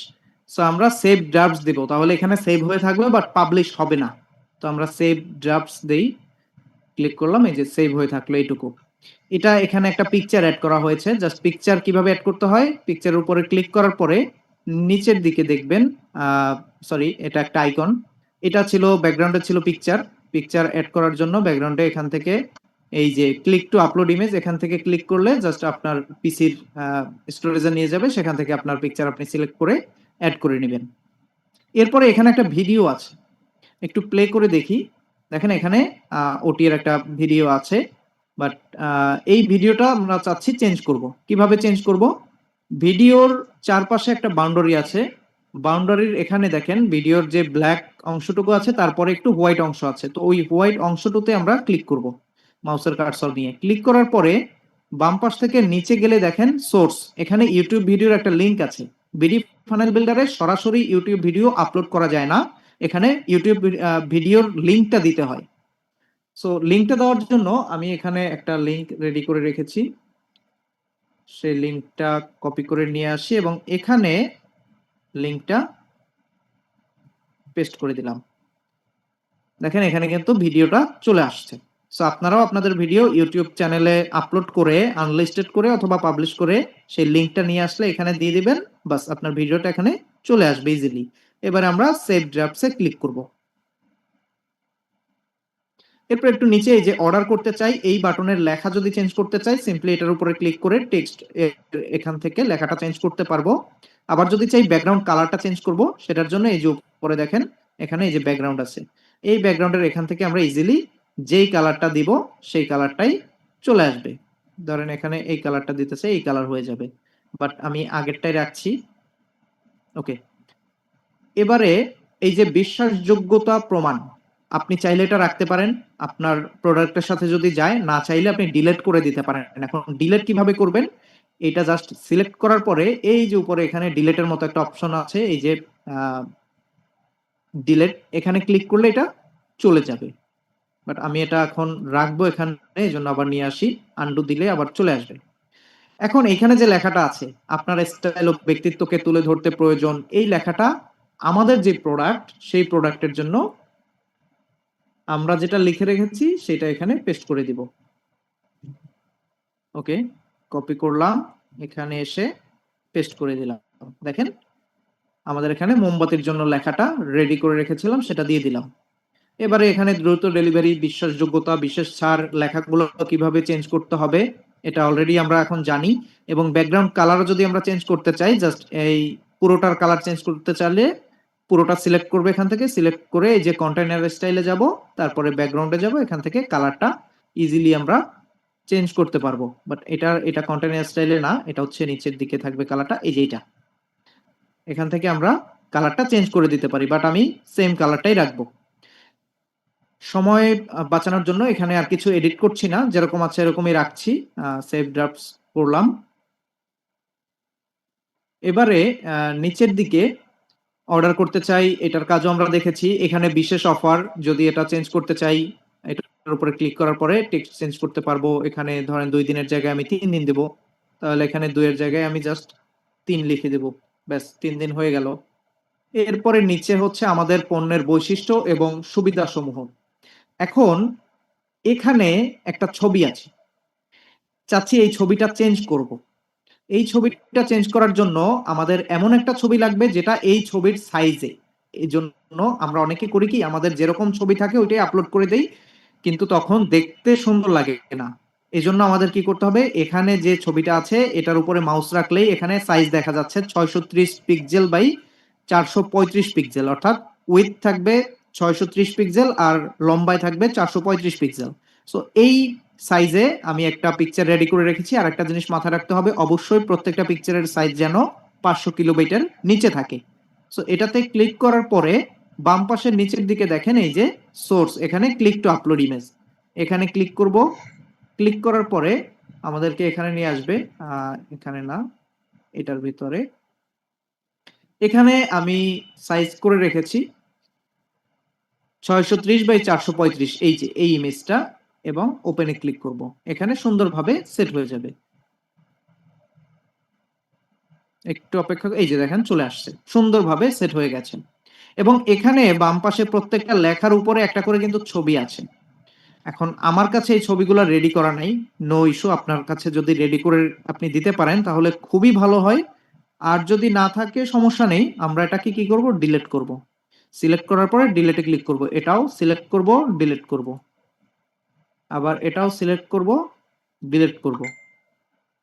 সো আমরা সেভ ড্রাফটস দিব, তাহলে এখানে সেভ হয়ে থাকবে বাট পাবলিশ হবে না। তো আমরা সেভ ড্রাফটস দেই, ক্লিক করলাম, এই যে সেভ হয়ে থাকলো এইটুকু। এটা এখানে একটা পিকচার অ্যাড করা হয়েছে। জাস্ট পিকচার কিভাবে অ্যাড করতে হয়, পিকচারের উপরে ক্লিক করার পরে নিচের দিকে দেখবেন, সরি এটা একটা আইকন, এটা ছিল ব্যাকগ্রাউন্ডে ছিল পিকচার। পিকচার অ্যাড করার জন্য ব্যাকগ্রাউন্ডে এখান থেকে এই যে ক্লিক টু আপলোড ইমেজ, এখান থেকে ক্লিক করলে জাস্ট আপনার পিসির স্টোরেজে নিয়ে যাবে, সেখান থেকে আপনার পিকচার আপনি সিলেক্ট করে অ্যাড করে নেবেন। এরপরে এখানে একটা ভিডিও আছে, একটু প্লে করে দেখি। দেখেন এখানে ওটি এর একটা ভিডিও আছে, বাট এই ভিডিওটা আমরা চাচ্ছি চেঞ্জ করব। কিভাবে চেঞ্জ করব, ভিডিওর চারপাশে একটা বাউন্ডারি আছে। বাউন্ডারির এখানে দেখেন ভিডিওর যে ব্ল্যাক অংশটুকু আছে তারপরে একটু হোয়াইট অংশ আছে, তো ওই হোয়াইট অংশটুতে আমরা ক্লিক করব মাউসের কার্সর নিয়ে। ক্লিক করার পরে বাম পাশ থেকে নিচে গেলে দেখেন সোর্স, এখানে ইউটিউব ভিডিওর একটা লিংক আছে। বিডি ফানেল বিল্ডারে সরাসরি ইউটিউব ভিডিও আপলোড করা যায় না, এখানে ইউটিউব ভিডিওর লিংকটা দিতে হয়। সো লিংকটা দেওয়ার জন্য আমি এখানে একটা লিংক রেডি করে রেখেছি, সেই লিংকটা কপি করে নিয়ে আসি এবং এখানে লিংকটা পেস্ট করে দিলাম। দেখেন এখানে কিন্তু ভিডিওটা চলে আসছে। সো আপনারাও আপনাদের ভিডিও ইউটিউব চ্যানেলে আপলোড করে আনলিস্টেড করে অথবা পাবলিশ করে সেই লিংকটা নিয়ে আসলে এখানে দিয়ে দিবেন, বাস আপনার ভিডিওটা এখানে চলে আসবে ইজিলি। এবারে আমরা সেভ ড্রাফটসে ক্লিক করব। এরপর একটু নিচে এই যে অর্ডার করতে চাই এই বাটনের লেখা যদি চেঞ্জ করতে চাই, সিম্পলি এটার উপরে ক্লিক করে টেক্সট এখান থেকে লেখাটা চেঞ্জ করতে পারবো। আবার যদি চাই ব্যাকগ্রাউন্ড কালারটা চেঞ্জ করব, সেটার জন্য এই যে উপরে দেখেন এখানে এই যে ব্যাকগ্রাউন্ড আছে, এই ব্যাকগ্রাউন্ডের এখান থেকে আমরা ইজিলি যেই কালারটা দিব সেই কালারটাই চলে আসবে। ধরেন এখানে এই কালারটা দিতেছে, এই কালার হয়ে যাবে, বাট আমি আগেরটাই রাখছি। ওকে, এবারে এই যে বিশ্বাসযোগ্যতা প্রমাণ, আপনি চাইলে এটা রাখতে পারেন আপনার প্রোডাক্টের সাথে যদি যায়, না চাইলে আপনি ডিলিট করে দিতে পারেন। এখন ডিলিট কিভাবে করবেন, এটা জাস্ট সিলেক্ট করার পরে এই যে উপরে এখানে ডিলিটের মতো একটা অপশন আছে, এই যে ডিলিট, এখানে ক্লিক করলে এটা চলে যাবে। বাট আমি এটা এখন রাখবো এখানে, এই জন্য আবার নিয়ে আসি, আন্ডু দিলে আবার চলে আসবে। এখন এখানে যে লেখাটা আছে, আপনার স্টাইল ও ব্যক্তিত্বকে তুলে ধরতে প্রয়োজন, এই লেখাটা আমাদের যে প্রোডাক্ট সেই প্রোডাক্টের জন্য আমরা যেটা লিখে রেখেছি সেটা এখানে পেস্ট করে দিব। ওকে, কপি করলাম, এখানে এসে পেস্ট করে দিলাম। দেখেন আমাদের এখানে মোমবাতির জন্য লেখাটা রেডি করে রেখেছিলাম, সেটা দিয়ে দিলাম। এবারে এখানে দ্রুত ডেলিভারি, বিশ্বাসযোগ্যতা, বিশেষ ছাড় লেখাগুলো কিভাবে চেঞ্জ করতে হবে এটা অলরেডি আমরা এখন জানি। এবং ব্যাকগ্রাউন্ড কালারও যদি আমরা চেঞ্জ করতে চাই, জাস্ট এই পুরোটার কালার চেঞ্জ করতে চাইলে পুরোটা সিলেক্ট করবে, এখান থেকে সিলেক্ট করে এই যে কন্টেইনার স্টাইলে যাব, তারপরে ব্যাকগ্রাউন্ডে যাব, এখান থেকে কালারটা ইজিলি আমরা চেঞ্জ করতে পারবো। বাট এটা কন্টেইনার স্টাইলে না, এটা হচ্ছে নিচের দিকে থাকবে কালারটা, এই যে এটা, এখান থেকে আমরা কালারটা চেঞ্জ করে দিতে পারি, বাট আমি সেম কালারটাই রাখবো। সময় বাঁচানোর জন্য এখানে আর কিছু এডিট করছি না, যেরকম আছে এরকমই রাখছি। সেভ ড্রাফটস করলাম। এবারে নিচের দিকে অর্ডার করতে চাই, এটার কাজও আমরা দেখেছি। এখানে বিশেষ অফার, যদি এটা চেঞ্জ করতে চাই, এটার উপরে ক্লিক করার পরে টেক্সট চেঞ্জ করতে পারবো। এখানে ধরেন 2 দিনের জায়গায় আমি 3 দিন দেব, তাহলে এখানে 2 এর জায়গায় আমি জাস্ট 3 লিখে দেব, ব্যাস 3 দিন হয়ে গেল। এরপরে নিচে হচ্ছে আমাদের পণ্যের বৈশিষ্ট্য এবং সুবিধাসমূহ। এখন এখানে একটা ছবি আছে, চাচ্ছি এই ছবিটা চেঞ্জ করব। এই ছবিটা চেঞ্জ করার জন্য আমাদের এমন একটা ছবি লাগবে যেটা এই ছবির সাইজে। এই জন্য আমরা অনেকে করি কি, আমাদের যেরকম ছবি থাকে ওইটাই আপলোড করে দেই, কিন্তু তখন দেখতে সুন্দর লাগে না। এই জন্য আমাদের কি করতে হবে, এখানে যে ছবিটা আছে এটার উপরে মাউস রাখলেই এখানে সাইজ দেখা যাচ্ছে 630 পিক্সেল বাই 435 পিক্সেল, অর্থাৎ উইথ থাকবে 630 পিক্সেল আর লম্বায় থাকবে 435 পিক্সেল। সো এই সাইজে আমি একটা পিকচার রেডি করে রেখেছি। আর একটা জিনিস মাথায় রাখতে হবে, অবশ্যই প্রত্যেকটা পিকচারের সাইজ যেন 500 কিলোবাইটের নিচে থাকে। সো এটাতে ক্লিক করার পরে বাম পাশের নিচের দিকে দেখেন এই যে সোর্স, এখানে ক্লিক টু আপলোড ইমেজ, এখানে ক্লিক করব। ক্লিক করার পরে আমাদেরকে এখানে নিয়ে আসবে, এখানে না, এটার ভিতরে। এখানে আমি সাইজ করে রেখেছি 630 বাই 435, এই যে এই ইমেজটা, এবং ওপেনে ক্লিক করব। এখানে সুন্দরভাবে সেট হয়ে যাবে। একটু অপেক্ষা, এই যে দেখেন চলে আসছে, সুন্দরভাবে সেট হয়ে গেছে। এবং এখানে বাম পাশে প্রত্যেকটা লেখার উপরে একটা করে কিন্তু ছবি আছে। এখন আমার কাছে এই ছবিগুলো রেডি করা নাই, নো ইস্যু, আপনার কাছে যদি রেডি করে আপনি দিতে পারেন তাহলে খুবই ভালো হয়। আর যদি না থাকে সমস্যা নেই, আমরা এটাকে কি করব, ডিলিট করব। সিলেক্ট করার পরে ডিলিটে ক্লিক করব, এটাও সিলেক্ট করব, ডিলিট করব, আবার এটাও সিলেক্ট করব, ডিলিট করব,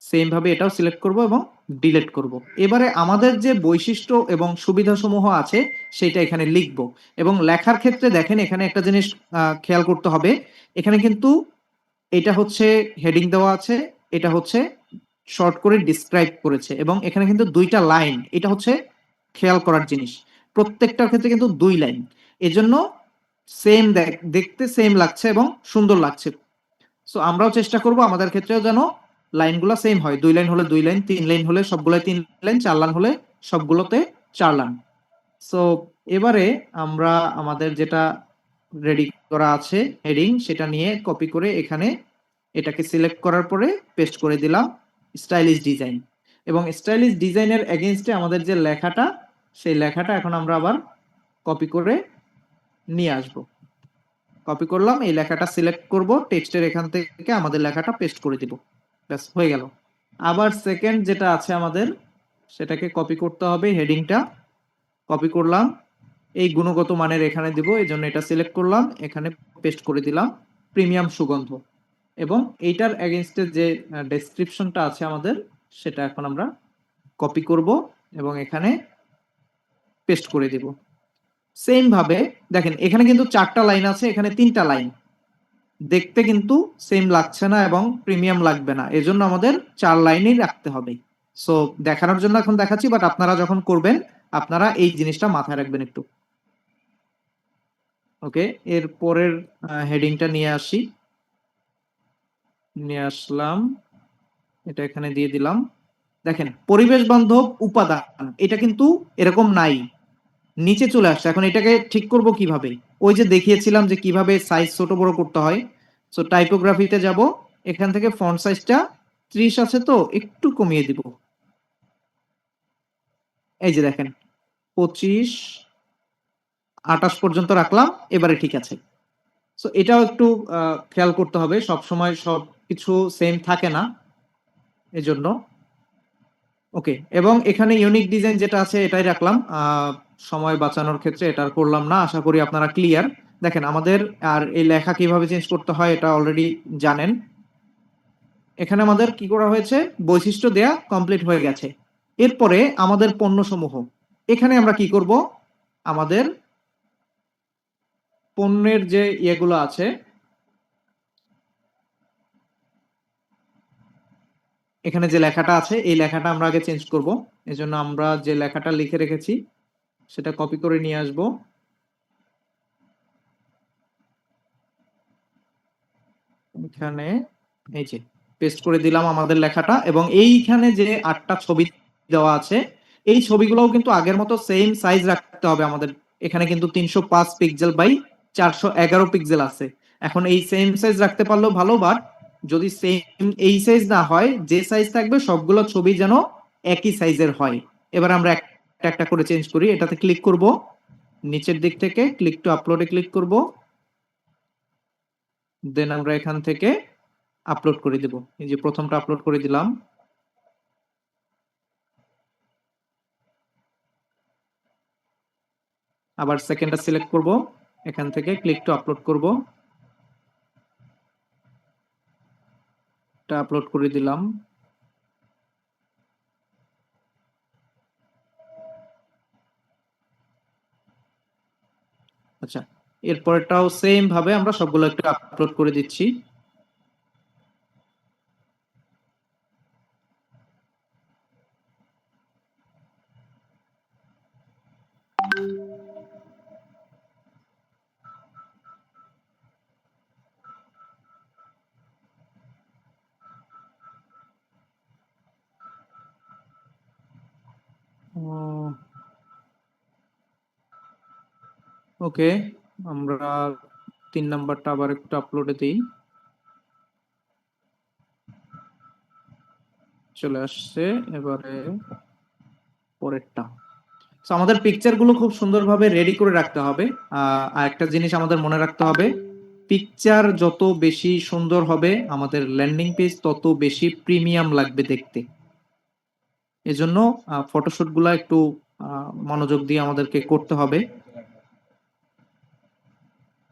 সেম ভাবে এটাও সিলেক্ট করব এবং ডিলিট করব। এবারে আমাদের যে বৈশিষ্ট্য এবং সুবিধাসমূহ আছে সেটা এখানে লিখব। এবং লেখার ক্ষেত্রে দেখেন এখানে একটা জিনিস খেয়াল করতে হবে, এখানে কিন্তু এটা হচ্ছে হেডিং দেওয়া আছে, এটা হচ্ছে শর্ট করে ডিসক্রাইব করেছে, এবং এখানে কিন্তু 2টা লাইন, এটা হচ্ছে খেয়াল করার জিনিস। প্রত্যেকটার ক্ষেত্রে কিন্তু 2 লাইন, এজন্য সেম দেখতে সেম লাগছে এবং সুন্দর লাগছে। সো আমরাও চেষ্টা করব আমাদের ক্ষেত্রেও যেন লাইনগুলো সেম হয়, 2 লাইন হলে 2 লাইন, 3 লাইন হলে সবগুলোই 3 লাইন, 4 লাইন হলে সবগুলোতে 4 লাইন। সো এবারে আমরা আমাদের যেটা রেডি করা আছে হেডিং, সেটা নিয়ে কপি করে এখানে এটাকে সিলেক্ট করার পরে পেস্ট করে দিলাম স্টাইলিশ ডিজাইন। এবং স্টাইলিশ ডিজাইনের এগেইনস্টে আমাদের যে লেখাটা, সেই লেখাটা এখন আমরা আবার কপি করে নিয়ে আসব। কপি করলাম, এই লেখাটা সিলেক্ট করব, টেক্সটের এখান থেকে আমাদের লেখাটা পেস্ট করে দিব, ব্যাস হয়ে গেল। আবার সেকেন্ড যেটা আছে আমাদের, সেটাকে কপি করতে হবে, হেডিংটা কপি করলাম, এই গুণগত মানের এখানে দিব, এই জন্য এটা সিলেক্ট করলাম, এখানে পেস্ট করে দিলাম প্রিমিয়াম সুগন্ধ। এবং এইটার এগেইনস্টে যে ডেসক্রিপশনটা আছে আমাদের, সেটা এখন আমরা কপি করব এবং এখানে পেস্ট করে দিব। সেম ভাবে দেখেন এখানে কিন্তু 4টা লাইন আছে, এখানে 3টা লাইন। দেখতে কিন্তু সেম লাগছে না এবং প্রিমিয়াম লাগবে না, এজন্য আমাদের 4 লাইনই রাখতে হবে। সো দেখানোর জন্য এখন দেখাচ্ছি, বাট আপনারা যখন করবেন আপনারা এই জিনিসটা মাথায় রাখবেন একটু। ওকে, এর পরের হেডিংটা নিয়ে আসি, নিয়ে আসলাম, এটা এখানে দিয়ে দিলাম। দেখেন পরিবেশ বান্ধব উপাদান, এটা কিন্তু এরকম নাই, নিচে চলে আসছে। এখন এটাকে ঠিক করব কিভাবে? ওই যে দেখিয়েছিলাম যে কিভাবে সাইজ ছোট বড় করতে হয়। সো টাইপোগ্রাফিতে যাব, এখান থেকে ফন্ট সাইজটা 30 আছে তো একটু কমিয়ে দিব। এই যে দেখেন 25 28 পর্যন্ত রাখলাম, এবারে ঠিক আছে। সো এটাও একটু খেয়াল করতে হবে, সব সময় সবকিছু সেম থাকে না, এজন্য। ওকে, এবং এখানে ইউনিক ডিজাইন যেটা আছে এটাই রাখলাম, সময় বাঁচানোর ক্ষেত্রে এটা আর করলাম না। আশা করি আপনারা ক্লিয়ার। দেখেন আমাদের আর এই লেখা কিভাবে চেঞ্জ করতে হয় এটা অলরেডি জানেন। এখানে আমাদের কি করা হয়েছে, বৈশিষ্ট্য দেয়া কমপ্লিট হয়ে গেছে। এরপরে আমাদের পণ্যসমূহ, এখানে আমরা কি করব, আমাদের পণ্যের যে ইয়েগুলো আছে, এখানে যে লেখাটা আছে এই লেখাটা আমরা আগে চেঞ্জ করব। এজন্য আমরা যে লেখাটা লিখে রেখেছি সেটা কপি করে নিয়ে আসব। এখানে এই যে পেস্ট করে দিলাম আমাদের লেখাটা, এবং এইখানে যে 8টা ছবি দেওয়া আছে এই ছবিগুলোও কিন্তু আগের মতো সেম সাইজ রাখতে হবে আমাদের। এখানে কিন্তু 305 পিক্সেল বাই 411 পিক্সেল আছে। এখন এই সেম সাইজ রাখতে পারলেও ভালো, বাট যদি সেম এই সাইজ না হয়, যে সাইজ থাকবে সবগুলো ছবি যেন একই সাইজের হয়। এবার আমরা একটা একটা করে চেঞ্জ করি। এটাতে ক্লিক করব, নিচের দিক থেকে ক্লিক টু আপলোডে ক্লিক করব, দেন আমরা এখান থেকে আপলোড করে দেব। এই যে প্রথমটা আপলোড করে দিলাম, আবার সেকেন্ডটা সিলেক্ট করব, এখান থেকে ক্লিক টু আপলোড করব, এটা আপলোড করে দিলাম। আচ্ছা, এরপরটাও সেম ভাবে আমরা সবগুলো একটু আপলোড করে দিচ্ছি। ওকে, আমরা 3 নাম্বারটা আবার একটু আপলোডে দিই, চলে আসছে। এবারে পরেরটা। So, আমাদের পিকচার গুলো খুব সুন্দরভাবে রেডি করে রাখতে হবে। আর একটা জিনিস আমাদের মনে রাখতে হবে, পিকচার যত বেশি সুন্দর হবে আমাদের ল্যান্ডিং পেজ তত বেশি প্রিমিয়াম লাগবে দেখতে। এজন্য ফটোশুট গুলা একটু মনোযোগ দিয়ে আমাদেরকে করতে হবে।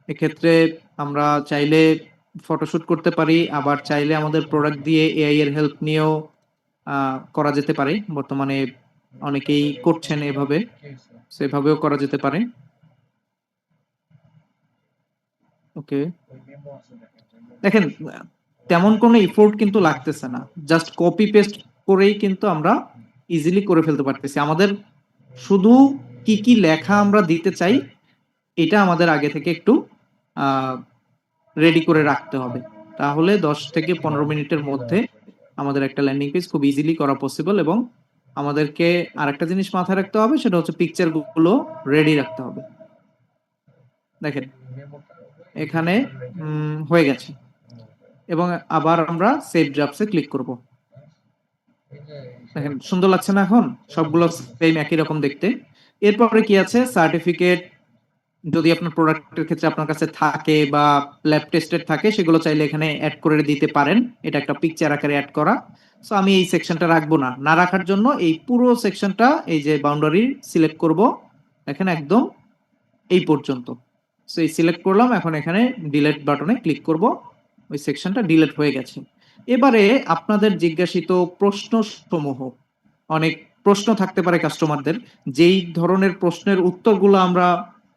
এক্ষেত্রে আমরা চাইলে ফটোশুট করতে পারি, আবার চাইলে আমাদের প্রোডাক্ট দিয়ে এআই এর হেল্প নিয়েও করা যেতে পারে। বর্তমানে অনেকেই করছেন এভাবে, সেভাবেও করা যেতে পারে। ওকে, দেখেন তেমন কোনো এফোর্ট কিন্তু লাগতেছে না, জাস্ট কপি পেস্ট করেই কিন্তু আমরা ইজিলি করে ফেলতে পারতেছি। আমাদের শুধু কি কি লেখা আমরা দিতে চাই এটা আমাদের আগে থেকে একটু রেডি করে রাখতে হবে, তাহলে 10 থেকে 15 মিনিটের মধ্যে আমাদের একটা ল্যান্ডিং পেজ খুব ইজিলি করা পসিবল। এবং আমাদেরকে আরেকটা জিনিস মাথায় রাখতে হবে, সেটা হচ্ছে পিকচার গুলো রেডি রাখতে হবে। দেখেন এখানে হয়ে গেছে, এবং আবার আমরা সেভ ড্রাফটসে ক্লিক করব। দেখেন সুন্দর লাগছে না এখন, সবগুলো সেম একই রকম দেখতে। এরপরে কি আছে, সার্টিফিকেট যদি আপনার প্রোডাক্টের ক্ষেত্রে আপনার কাছে থাকে বা ল্যাব টেস্টেড থাকে সেগুলো চাইলে এখানে অ্যাড করে দিতে পারেন। এটা একটা পিকচার আকারে অ্যাড করা। সো আমি এই সেকশনটা রাখবো না, না রাখার জন্য এই পুরো সেকশনটা এই যে বাউন্ডারি সিলেক্ট করব, দেখেন একদম এই পর্যন্ত। সো এই সিলেক্ট করলাম, এখন এখানে ডিলিট বাটনে ক্লিক করব, ওই সেকশনটা ডিলিট হয়ে গেছে। এবারে আপনাদের জিজ্ঞাসিত প্রশ্ন সমূহ, অনেক প্রশ্ন থাকতে পারে কাস্টমারদের, যেই ধরনের প্রশ্নের উত্তরগুলো আমরা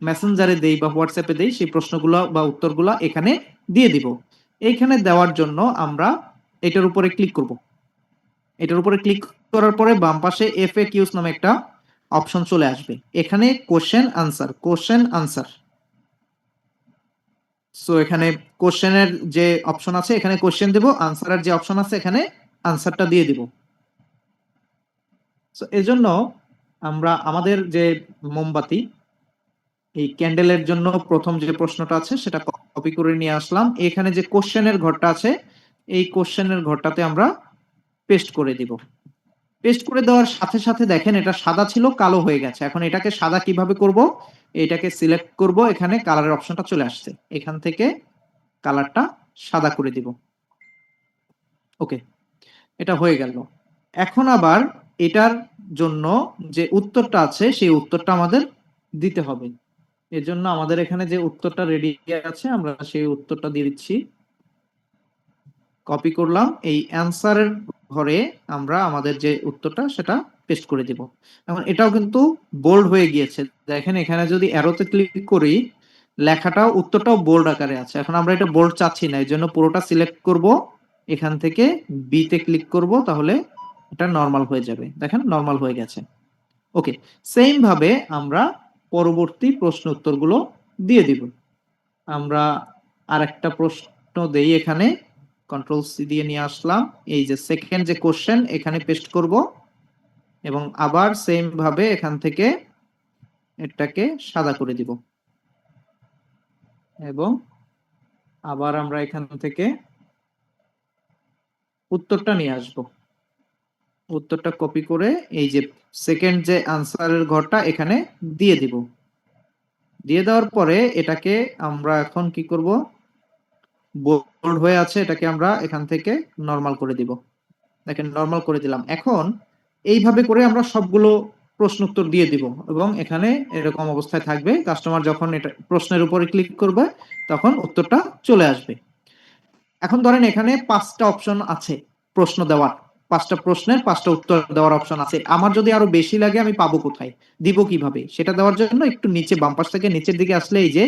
মেসেঞ্জারে দেই বা হোয়াটসঅ্যাপে দেই, সেই প্রশ্নগুলো বা উত্তরগুলো এখানে দিয়ে দিব। এইখানে দেওয়ার জন্য আমরা এটার উপরে ক্লিক করব। এটার উপরে ক্লিক করার পরে বাম পাশে FAQs নামে একটা অপশন চলে আসবে। এখানে কোশ্চেন আনসার। সো এখানে কোশ্চেনের যে অপশন আছে এখানে কোশ্চেন দেব, আনসারের যে অপশন আছে এখানে আনসারটা দিয়ে দিব। সো এজন্য আমরা আমাদের যে মোমবাতি, এই ক্যান্ডেলের জন্য প্রথম যে প্রশ্নটা আছে সেটা কপি করে নিয়ে আসলাম। এখানে যে কোশ্চেনের ঘরটা আছে এই কোশ্চেনের ঘরটাতে আমরা পেস্ট করে দিব। পেস্ট করে দেওয়ার সাথে সাথে দেখেন এটা সাদা ছিল কালো হয়ে গেছে। এখন এটাকে সাদা কিভাবে করব? এটাকে সিলেক্ট করব, এখানে কালারের অপশনটা চলে আসছে, এখান থেকে কালারটা সাদা করে দিব। ওকে, এটা হয়ে গেল। এখন আবার এটার জন্য যে উত্তরটা আছে সেই উত্তরটা আমাদের দিতে হবে। এর জন্য আমাদের এখানে যে উত্তরটা রেডি আছে আমরা সেই উত্তরটা দিয়ে দিচ্ছি। কপি করলাম, এই অ্যান্সারের ঘরে আমরা আমাদের যে উত্তরটা সেটা পেস্ট করে দিব। এখন এটাও কিন্তু বোল্ড হয়ে গিয়েছে, দেখেন এখানে যদি অ্যারোতে ক্লিক করি লেখাটাও উত্তরটাও বোল্ড আকারে আছে। এখন আমরা এটা বোল্ড চাচ্ছি না, এর জন্য পুরোটা সিলেক্ট করব, এখান থেকে বি তে ক্লিক করব, তাহলে এটা নরমাল হয়ে যাবে। দেখেন নরমাল হয়ে গেছে। ওকে, সেম ভাবে আমরা পরবর্তী প্রশ্ন উত্তরগুলো দিয়ে দিব। আমরা আরেকটা প্রশ্ন দেই, এখানে কন্ট্রোল সি দিয়ে নিয়ে আসলাম, এই যে সেকেন্ড যে কোশ্চেন এখানে পেস্ট করব এবং আবার সেম ভাবে এখান থেকে এটাকে সাদা করে দিব এবং আবার আমরা এখান থেকে উত্তরটা নিয়ে আসব। উত্তরটা কপি করে এই যে সেকেন্ড যে আনসারের ঘরটা এখানে দিয়ে দিব। দিয়ে দেওয়ার পরে এটাকে আমরা এখন কি করব, বোল্ড হয়ে আছে এটাকে আমরা এখান থেকে নরমাল করে দিব। দেখেন নরমাল করে দিলাম। এখন এইভাবে করে আমরা সবগুলো প্রশ্ন উত্তর দিয়ে দিব এবং এখানে এরকম অবস্থায় থাকবে। কাস্টমার যখন এটা প্রশ্নের উপরে ক্লিক করবে তখন উত্তরটা চলে আসবে। এখন ধরেন এখানে 5টা অপশন আছে প্রশ্ন দেওয়ার, 5টা প্রশ্নের 5টা উত্তর দেওয়ার অপশন আছে। আমার যদি আরো বেশি লাগে আমি পাবো কোথায়, দিব কিভাবে? সেটা দেওয়ার জন্য একটু নিচে বাম পাশ থেকে নিচের দিকে আসলে এই যে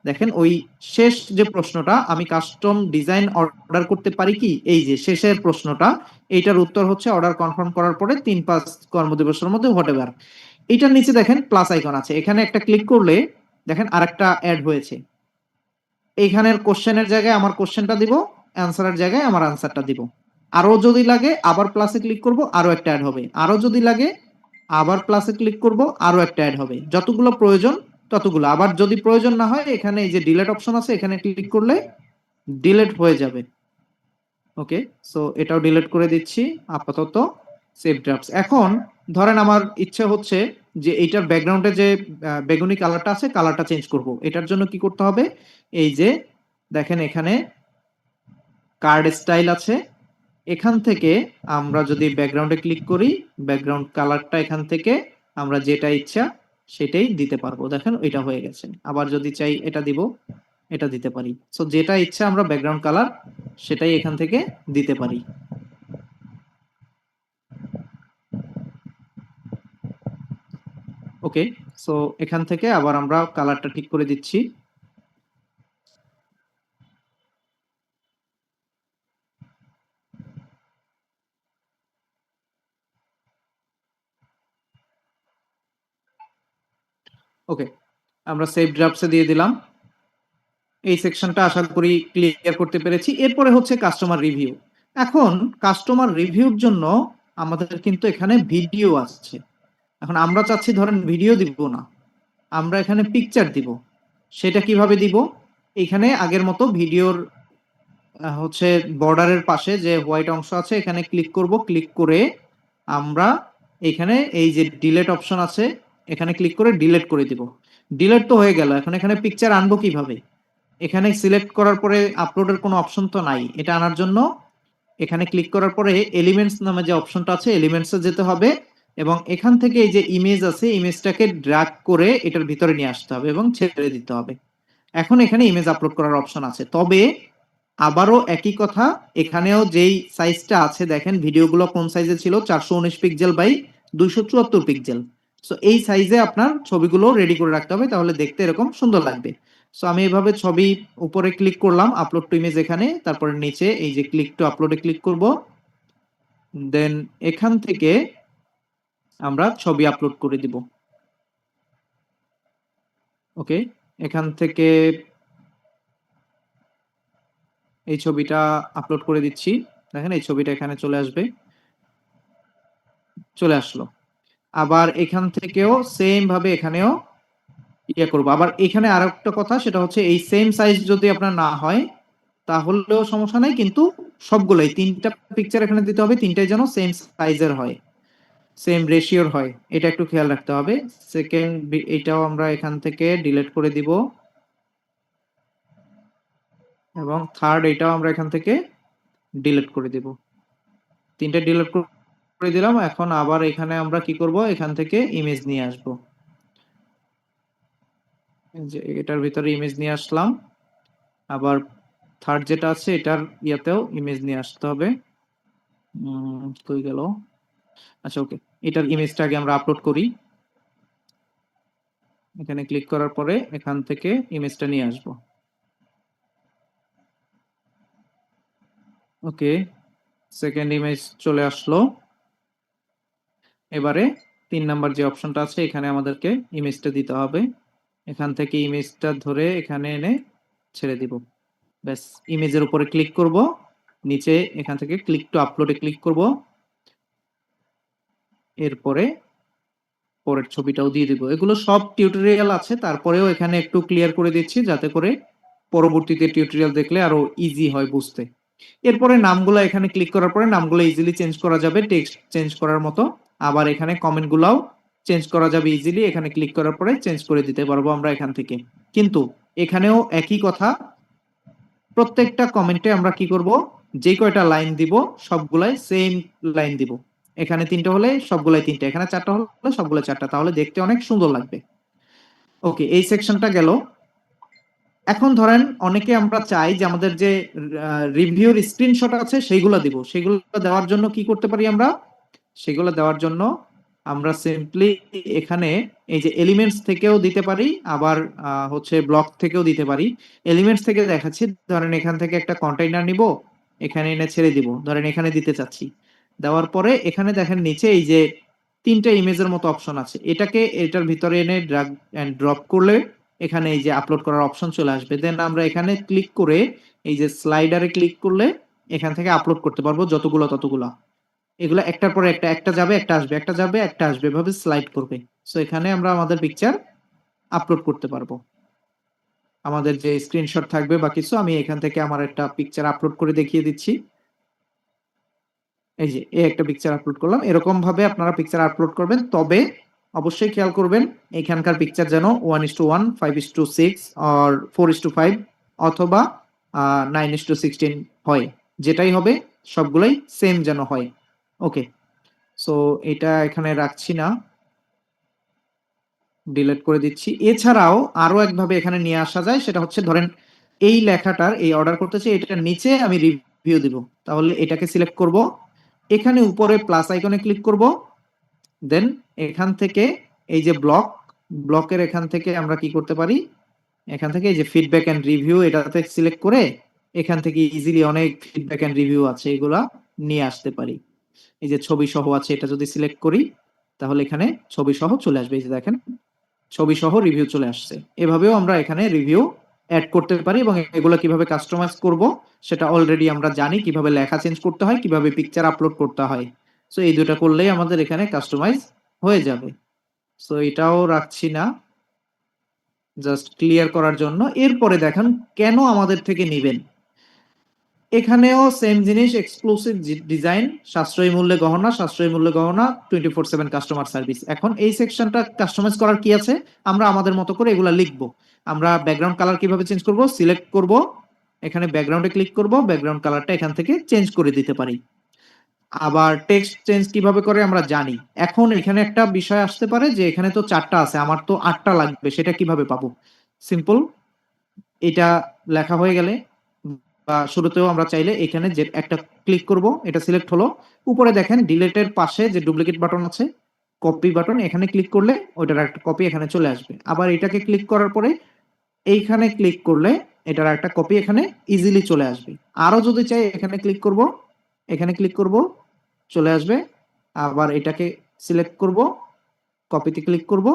দেখেন ওই শেষ যে প্রশ্নটা, আমি কাস্টম ডিজাইন অর্ডার করতে পারি কি, এই যে শেষের প্রশ্নটা, এইটার উত্তর হচ্ছে অর্ডার কনফার্ম করার পরে 3-5 কর্মদিবসের মধ্যে হোয়াটএভার। এইটার নিচে দেখেন প্লাস আইকন আছে, এখানে একটা ক্লিক করলে দেখেন আরেকটা অ্যাড হয়েছে। এইখানের কোশ্চেনের জায়গায় আমার কোশ্চেনটা দিব, অ্যান্সারের জায়গায় আমার অ্যান্সারটা দিব। আরো যদি লাগে আবার প্লাসে ক্লিক করব, আরো একটা অ্যাড হবে। আরো যদি লাগে আবার প্লাসে ক্লিক করব, আরো একটা অ্যাড হবে। যতগুলো প্রয়োজন ততগুলো। আবার যদি প্রয়োজন না হয় এখানে এই যে ডিলিট অপশন আছে এখানে ক্লিক করলে ডিলিট হয়ে যাবে। ওকে, সো এটাও ডিলিট করে দিচ্ছি আপাতত। Save drafts. এখন ধরেন আমার ইচ্ছা হচ্ছে যে এইটার ব্যাকগ্রাউন্ডে যে বেগুনি কালারটা আছে কালারটা চেঞ্জ করব। এটার জন্য কি করতে হবে, এই যে দেখেন এখানে কার্ড স্টাইল আছে, এখান থেকে আমরা যদি ব্যাকগ্রাউন্ডে ক্লিক করি ব্যাকগ্রাউন্ড কালারটা এখান থেকে আমরা যেটা ইচ্ছা সেটাই দিতে পারবো। দেখেন এটা হয়ে গেছে। আবার যদি চাই এটা দিব, এটা দিতে পারি। সো যেটা ইচ্ছা আমরা ব্যাকগ্রাউন্ড কালার সেটাই এখান থেকে দিতে পারি। ওকে, সো এখান থেকে আবার আমরা কালারটা ঠিক করে দিচ্ছি। ওকে, আমরা সেভ ড্রাফটসে দিয়ে দিলাম। এই সেকশনটা আশা করি ক্লিয়ার করতে পেরেছি। এরপরে হচ্ছে কাস্টমার রিভিউ। এখন কাস্টমার রিভিউর জন্য আমাদের কিন্তু এখানে ভিডিও আছে। এখন আমরা চাচ্ছি ধরেন ভিডিও দিব না, আমরা এখানে পিকচার দিব। সেটা কিভাবে দিব? এখানে আগের মতো ভিডিওর হচ্ছে বর্ডারের পাশে যে হোয়াইট অংশ আছে এখানে ক্লিক করব। ক্লিক করে আমরা এখানে এই যে ডিলিট অপশন আছে এখানে ক্লিক করে ডিলিট করে দিব। ডিলিট তো হয়ে গেল, এখন এখানে পিকচার আনবো কিভাবে? এখানে সিলেক্ট করার পরে আপলোডের কোনো অপশন তো নাই। এটা আনার জন্য এখানে ক্লিক করার পরে এলিমেন্টস নামে যে অপশনটা আছে এলিমেন্টসে যেতে হবে এবং এখান থেকে এই যে ইমেজ আছে ইমেজটাকে ড্র্যাগ করে এটার ভিতরে নিয়ে আসতে হবে এবং ছেড়ে দিতে হবে। এখন এখানে ইমেজ আপলোড করার অপশন আছে। তবে আবারও একই কথা, এখানেও যেই সাইজটা আছে দেখেন ভিডিওগুলো কোন সাইজে ছিল, 419 পিক্সেল বাই 274 পিক্সেল। সো এই সাইজে আপনার ছবিগুলো রেডি করে রাখতে হবে, তাহলে দেখতে এরকম সুন্দর লাগবে। সো আমি এভাবে ছবি উপরে ক্লিক করলাম, আপলোড টু ইমেজ এখানে, তারপরে নিচে এই যে ক্লিক টু আপলোডে ক্লিক করব। দেন এখান থেকে আমরা ছবি আপলোড করে দিব। ওকে, এখান থেকে এই ছবিটা আপলোড করে দিচ্ছি। দেখেন এই ছবিটা এখানে চলে আসবে, চলে আসলো। আবার এখান থেকেও সেম ভাবে এখানেও করবো। আবার এখানে আর একটা কথা, সেটা হচ্ছে এই সেম সাইজ যদি আপনার না হয় তাহলেও সমস্যা নাই, কিন্তু সবগুলোই 3টা পিকচার এখানে দিতে হবে, 3টাই যেন সেম সাইজের হয়, সেম রেশিওর হয়, এটা একটু খেয়াল রাখতে হবে। সেকেন্ড এটাও আমরা এখান থেকে ডিলিট করে দিব, এবং থার্ড এটাও আমরা এখান থেকে ডিলিট করে দিব। 3টে ডিলিট করে দিলাম। এখন আবার এখানে আমরা কি করব, এখান থেকে ইমেজ নিয়ে আসব। যে এটার ভিতরে ইমেজ নিয়ে আসলাম। আবার থার্ড যেটা আছে এটার ইয়াতেও ইমেজ নিয়ে আসতে হবে। কই গেল? আচ্ছা, ওকে, এটার ইমেজটা আগে আমরা আপলোড করি। এখানে ক্লিক করার পরে এখান থেকে ইমেজটা নিয়ে আসব। ওকে, সেকেন্ড ইমেজ চলে আসলো। এবারে 3 নাম্বার যে অপশনটা আছে এখানে আমাদেরকে ইমেজটা দিতে হবে। এখান থেকে ইমেজটা ধরে এখানে এনে ছেড়ে দিব। ব্যাস, ইমেজের উপরে ক্লিক করব, নিচে এখান থেকে ক্লিক টু আপলোডে ক্লিক করব, এরপরে পরের ছবিটাও দিয়ে দিব। এগুলো সব টিউটোরিয়াল আছে, তারপরেও এখানে একটু ক্লিয়ার করে দিচ্ছি যাতে করে পরবর্তীতে টিউটোরিয়াল দেখলে আরো ইজি হয় বুঝতে। এরপরে নামগুলো এখানে ক্লিক করার পরে নামগুলো ইজিলি চেঞ্জ করা যাবে, টেক্সট চেঞ্জ করার মতো। আবার এখানে কমেন্টগুলোও চেঞ্জ করা যাবে ইজিলি, এখানে ক্লিক করার পরে চেঞ্জ করে দিতে পারবো আমরা এখান থেকে। কিন্তু এখানেও একই কথা, প্রত্যেকটা কমেন্টে আমরা কি করব, যে কয়টা লাইন দিব সবগুলাই সেম লাইন দিব। এখানে 3টে হলে সবগুলাই 3টে, এখানে 4টা হলে সবগুলো 4টা, তাহলে দেখতে অনেক সুন্দর লাগবে। ওকে, এই সেকশনটা গেল। এখন ধরেন অনেকে আমরা চাই যে আমাদের যে রিভিউর স্ক্রিনশট আছে সেইগুলো দিব, সেগুলো দেওয়ার জন্য কি করতে পারি আমরা, সেগুলো দেওয়ার জন্য আমরা সিম্পলি এখানে এই যে এলিমেন্টস থেকেও দিতে পারি, আবার হচ্ছে ব্লক থেকেও দিতে পারি। এলিমেন্টস থেকে দেখাচ্ছি, ধরেন এখান থেকে একটা কন্টেইনার নিব, এখানে এনে ছেড়ে দিব, ধরেন এখানে দিতে চাচ্ছি। দেওয়ার পরে এখানে দেখেন নিচে এই যে 3টে ইমেজের মতো অপশন আছে, এটাকে এটার ভিতরে এনে ড্র্যাগ এন্ড ড্রপ করলে এখানে এই যে আপলোড করার অপশন চলে আসবে। দেন আমরা এখানে ক্লিক করে এই যে স্লাইডারে ক্লিক করলে এখান থেকে আপলোড করতে পারবো যতগুলো ততগুলা। এগুলো একটার পরে একটা, একটা যাবে একটা আসবে, একটা যাবে একটা আসবে, এভাবে স্লাইড করবে। সো এখানে আমরা আমাদের পিকচার আপলোড করতে পারবো, আমাদের যে স্ক্রিনশট থাকবে বা কিছু। আমি এখান থেকে আমার একটা পিকচার আপলোড করে দেখিয়ে দিচ্ছি। এই যে এই একটা পিকচার আপলোড করলাম, এরকম ভাবে আপনারা পিকচার আপলোড করবেন। তবে অবশ্যই খেয়াল করবেন এখানকার পিকচার যেন 1:1, 5:6 আর 4:5 অথবা 9:16 হয়, যেটাই হবে সবগুলাই সেম যেন হয়। ওকে, সো এটা এখানে রাখছি না, ডিলিট করে দিচ্ছি। এছাড়াও আরো একভাবে এখানে নিয়ে আসা যায়, সেটা হচ্ছে ধরেন এই লেখাটার এই অর্ডার করতেছি, এটার নিচে আমি রিভিউ দিব। তাহলে এটাকে সিলেক্ট করব, এখানে উপরে প্লাস আইকনে ক্লিক করব, দেন এখান থেকে এই যে ব্লকের এখান থেকে আমরা কি করতে পারি, এখান থেকে এই যে ফিডব্যাক এন্ড রিভিউ এটাতে সিলেক্ট করে এখান থেকে ইজিলি অনেক ফিডব্যাক এন্ড রিভিউ আছে এগুলা নিয়ে আসতে পারি। এই যে ছবি সহ আছে, এটা যদি সিলেক্ট করি তাহলে এখানে ছবি সহ চলে আসবে। এই যে দেখেন ছবি সহ রিভিউ চলে আসছে। এভাবেও আমরা এখানে রিভিউ অ্যাড করতে পারি, এবং এগুলো কিভাবে কাস্টমাইজ করব সেটা অলরেডি আমরা জানি, কিভাবে লেখা চেঞ্জ করতে হয়, কিভাবে পিকচার আপলোড করতে হয়। সো এই দুটো করলেই আমাদের এখানে কাস্টমাইজ হয়ে যাবে। সো এটাও রাখছি না, জাস্ট ক্লিয়ার করার জন্য। এরপরে দেখেন কেন আমাদের থেকে নিবেন, এখানেও সেম জিনিস, এক্সক্লুসিভ ডিজাইন, সাশ্রয়ী মূল্যে গহনা, সাশ্রয়ী মূল্যে গহনা, 24/7 কাস্টমার সার্ভিস। এখন এই সেকশনটা কাস্টমাইজ করার কি আছে, আমরা আমাদের মতো করে এগুলা লিখবো। আমরা ব্যাকগ্রাউন্ড কালার কিভাবে চেঞ্জ করব, সিলেক্ট করব, এখানে ব্যাকগ্রাউন্ডে ক্লিক করব, ব্যাকগ্রাউন্ড কালারটা এখান থেকে চেঞ্জ করে দিতে পারি। আবার টেক্সট চেঞ্জ কিভাবে করে আমরা জানি। এখন এখানে একটা বিষয় আসতে পারে যে এখানে তো 4টা আছে, আমার তো 8টা লাগবে, সেটা কিভাবে পাবো। সিম্পল, এটা লেখা হয়ে গেলে বা শুরুতেও আমরা চাইলে এখানে যে একটা ক্লিক করব, এটা সিলেক্ট হলো, উপরে দেখেন ডিলেটের পাশে যে ডুপ্লিকেট বাটন আছে কপি বাটন, এখানে ক্লিক করলে ওইটার একটা কপি এখানে চলে আসবে। আবার এটাকে ক্লিক করার পরে এইখানে ক্লিক করলে এটার একটা কপি এখানে ইজিলি চলে আসবে। আরো যদি চাই এখানে ক্লিক করব, এখানে ক্লিক করব, চলে আসবে। আবার এটাকে সিলেক্ট করব, কপিতে ক্লিক করব,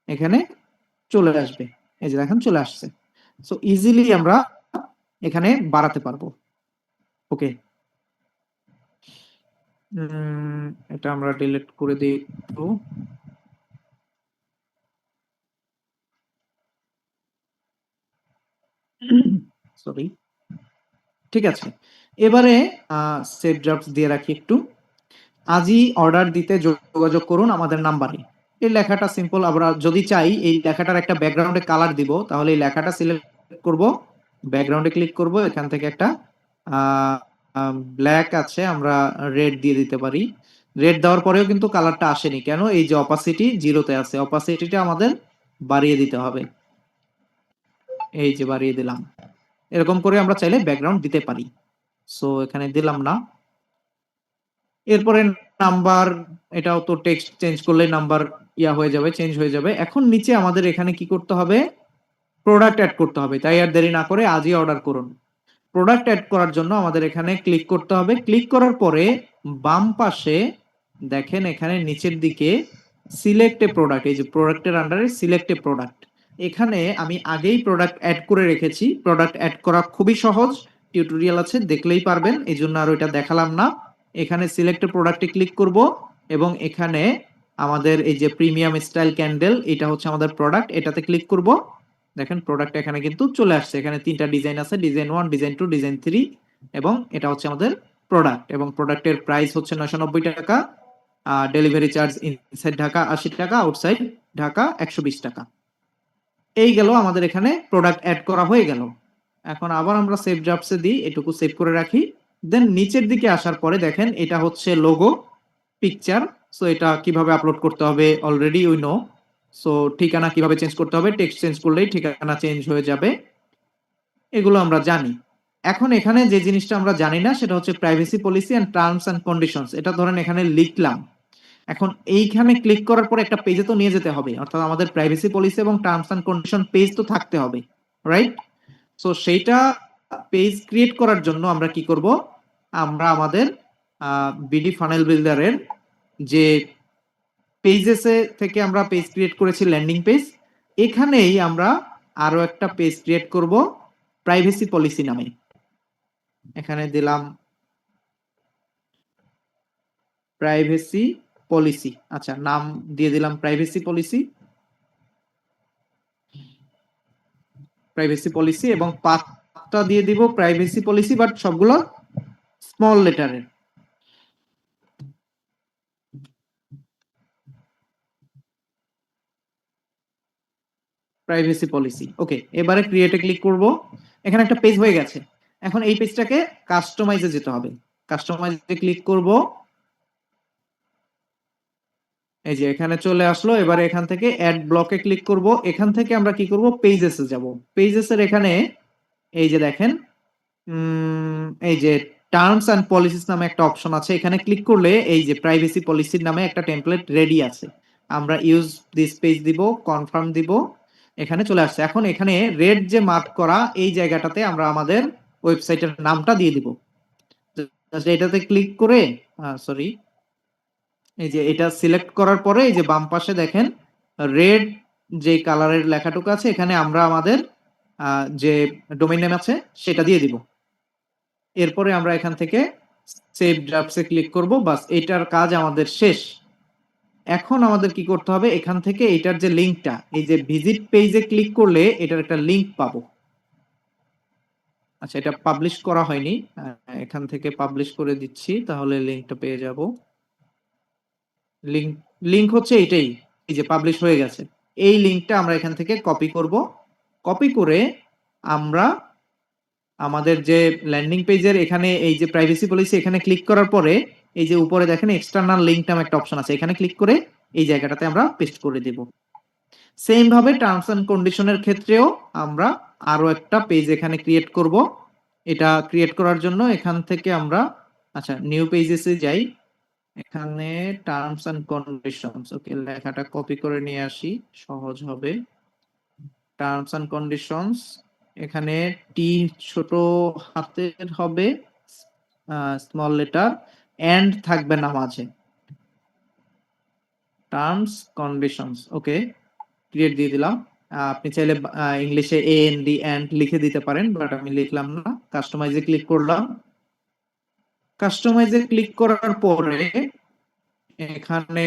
এখানে চলে আসবে। এই যে দেখেন চলে আসছে। সো ইজিলি আমরা এখানে বাড়াতে পারবো। ওকে, এটা আমরা ডিলিট করে দিই একটু। সরি, ঠিক আছে। এবারে সেভ ড্রাফটস দিয়ে রাখি একটু। আজই অর্ডার দিতে যোগাযোগ করুন আমাদের নাম্বারে। এই লেখাটা সিম্পল। আমরা যদি চাই এই লেখাটার একটা ব্যাকগ্রাউন্ডে কালার দিব, তাহলে এই লেখাটা সিলেক্ট করব, ব্যাকগ্রাউন্ডে ক্লিক করব, এখান থেকে একটা ব্ল্যাক আছে, আমরা রেড দিয়ে দিতে পারি। রেড দেওয়ার পরেও কিন্তু কালারটা আসেনি কেন? এই যে অপাসিটি জিরোতে আছে, অপাসিটিটা আমাদের বাড়িয়ে দিতে হবে। এই যে বাড়িয়ে দিলাম। এরকম করে আমরা চাইলে ব্যাকগ্রাউন্ড দিতে পারি। সো এখানে দিলাম না। এরপরে নাম্বার, এটাও তো টেক্সট চেঞ্জ করলে নাম্বার হয়ে যাবে, চেঞ্জ হয়ে যাবে। এখন নিচে আমাদের এখানে কি করতে হবে? প্রোডাক্ট অ্যাড করতে হবে। তাই আর দেরি না করে আজই অর্ডার করুন। প্রোডাক্ট অ্যাড করার জন্য আমাদের এখানে ক্লিক করতে হবে। ক্লিক করার পরে বাম পাশে দেখেন এখানে নিচের দিকে সিলেক্ট এ প্রোডাক্ট, এই যে প্রোডাক্টের আন্ডারে সিলেক্ট এ প্রোডাক্ট, এখানে আমি আগেই প্রোডাক্ট অ্যাড করে রেখেছি। প্রোডাক্ট অ্যাড করা খুবই সহজ, টিউটোরিয়াল আছে, দেখলেই পারবেন, এই জন্য আর ওইটা দেখালাম না। এখানে সিলেক্ট এ প্রোডাক্টে ক্লিক করব এবং এখানে আমাদের এই যে প্রিমিয়াম স্টাইল ক্যান্ডেল, এটা হচ্ছে আমাদের প্রোডাক্ট, এটাতে ক্লিক করব। দেখেন প্রোডাক্ট এখানে কিন্তু চলে আসছে। এখানে তিনটা ডিজাইন আছে, ডিজাইন 1, ডিজাইন 2, ডিজাইন 3, এবং এটা হচ্ছে আমাদের প্রোডাক্ট। এবং প্রোডাক্টের প্রাইস হচ্ছে 990 টাকা। ডেলিভারি চার্জ ইনসাইড ঢাকা 80 টাকা, আউটসাইড ঢাকা 120 টাকা। এই গেল আমাদের এখানে প্রোডাক্ট অ্যাড করা হয়ে গেল। এখন আবার আমরা সেভ ড্রাফটসে দিই, এটুকু সেভ করে রাখি। দেন নিচের দিকে আসার পরে দেখেন এটা হচ্ছে লোগো পিকচার। সো এটা কিভাবে আপলোড করতে হবে অলরেডি উই নো। সো ঠিকানা কিভাবে চেঞ্জ করতে হবে, টেক্সট চেঞ্জ করলেই ঠিকানা চেঞ্জ হয়ে যাবে, এগুলো আমরা জানি। এখন এখানে যে জিনিসটা আমরা জানি না সেটা হচ্ছে privacy policy and terms and conditions. এটা ধরেন এখানে লিখলাম। এখন এইখানে ক্লিক করার পরে একটা পেজে তো নিয়ে যেতে হবে, অর্থাৎ আমাদের প্রাইভেসি পলিসি এবং টার্মস এন্ড কন্ডিশন পেজ তো থাকতে হবে, রাইট? সো সেইটা পেজ ক্রিয়েট করার জন্য আমরা কি করব? আমরা আমাদের বিডি ফানেল বিল্ডারের যে পেজেস থেকে আমরা পেজ ক্রিয়েট করেছি ল্যান্ডিং পেজ, এখানেই আমরা আরো একটা পেজ ক্রিয়েট করব প্রাইভেসি পলিসি নামে। এখানে দিলাম প্রাইভেসি পলিসি, আচ্ছা নাম দিয়ে দিলাম প্রাইভেসি পলিসি, প্রাইভেসি পলিসি, এবং পাথটা দিয়ে দিব প্রাইভেসি পলিসি, বাট সবগুলো স্মল লেটারের। প্রাইভেসি পলিসি, ওকে। এবারে ক্রিয়েটে ক্লিক করব। এখানে একটা পেজ হয়ে গেছে। এখন এই পেজটাকে কাস্টমাইজে যেতে হবে। কাস্টমাইজে ক্লিক করব, এই যে এখানে চলে আসলো। এবারে এখান থেকে অ্যাড ব্লকে ক্লিক করব। এখান থেকে আমরা কি করব? পেজেসে যাব। পেজেসের এখানে এই যে দেখেন এই যে টার্মস এন্ড পলিসিস নামে একটা অপশন আছে, এখানে ক্লিক করলে এই যে প্রাইভেসি পলিসির নামে একটা টেমপ্লেট রেডি আছে। আমরা ইউজ দিস পেজ দিব, কনফার্ম দিব, এখানে চলে আসছে। এখন এখানে রেড যে মার্ক করা এই জায়গাটাতে আমরা আমাদের ওয়েবসাইটের নামটা দিয়ে দিব। এটাতে ক্লিক করে সরি, এই যে এটা সিলেক্ট করার পরে এই যে বাম পাশে দেখেন রেড যে কালারের লেখাটুকু আছে, এখানে আমরা আমাদের যে ডোমেইন নেম আছে সেটা দিয়ে দিব। এরপরে আমরা এখান থেকে সেভ ড্রাফটসে ক্লিক করব। বাস, এটার কাজ আমাদের শেষ। এখন আমাদের কি করতে হবে? এখান থেকে এটার যে লিংকটা, এই যে ভিজিট পেজে ক্লিক করলে এটার একটা লিংক পাবো। আচ্ছা, এটা পাবলিশ করা হয়নি, এখান থেকে পাবলিশ করে দিচ্ছি, তাহলে লিংকটা পেয়ে যাব। লিংক লিংক হচ্ছে এটাই, এই যে পাবলিশ হয়ে গেছে। এই লিংকটা আমরা এখান থেকে কপি করব। কপি করে আমরা আমাদের যে ল্যান্ডিং পেজের এখানে এই যে প্রাইভেসি পলিসি, এখানে ক্লিক করার পরে এই যে উপরে দেখেন এক্সটার্নাল লিংক নামে একটা অপশন আছে, এখানে ক্লিক করে এই জায়গাটাতে আমরা পেস্ট করে দেব। সেম ভাবে টার্মস এন্ড কন্ডিশনের ক্ষেত্রেও আমরা আরো একটা পেজ এখানে ক্রিয়েট করব। এটা ক্রিয়েট করার জন্য এখান থেকে আমরা, আচ্ছা নিউ পেজেসে যাই। এখানে টার্মস এন্ড কন্ডিশনস, ওকে, লেখাটা কপি করে নিয়ে আসি, সহজ হবে। টার্মস এন্ড কন্ডিশনস, এখানে টি ছোট হাতের হবে, স্মল লেটার, এন্ড থাকবে না মাঝে। টার্মস কন্ডিশনস, ওকে, ক্রিয়েট দিয়ে দিলাম। আপনি চাইলে ইংলিশে এ এন ডি এন্ড লিখে দিতে পারেন, বাট আমি লিখলাম না। কাস্টমাইজে ক্লিক করলাম। কাস্টমাইজে ক্লিক করার পরে এখানে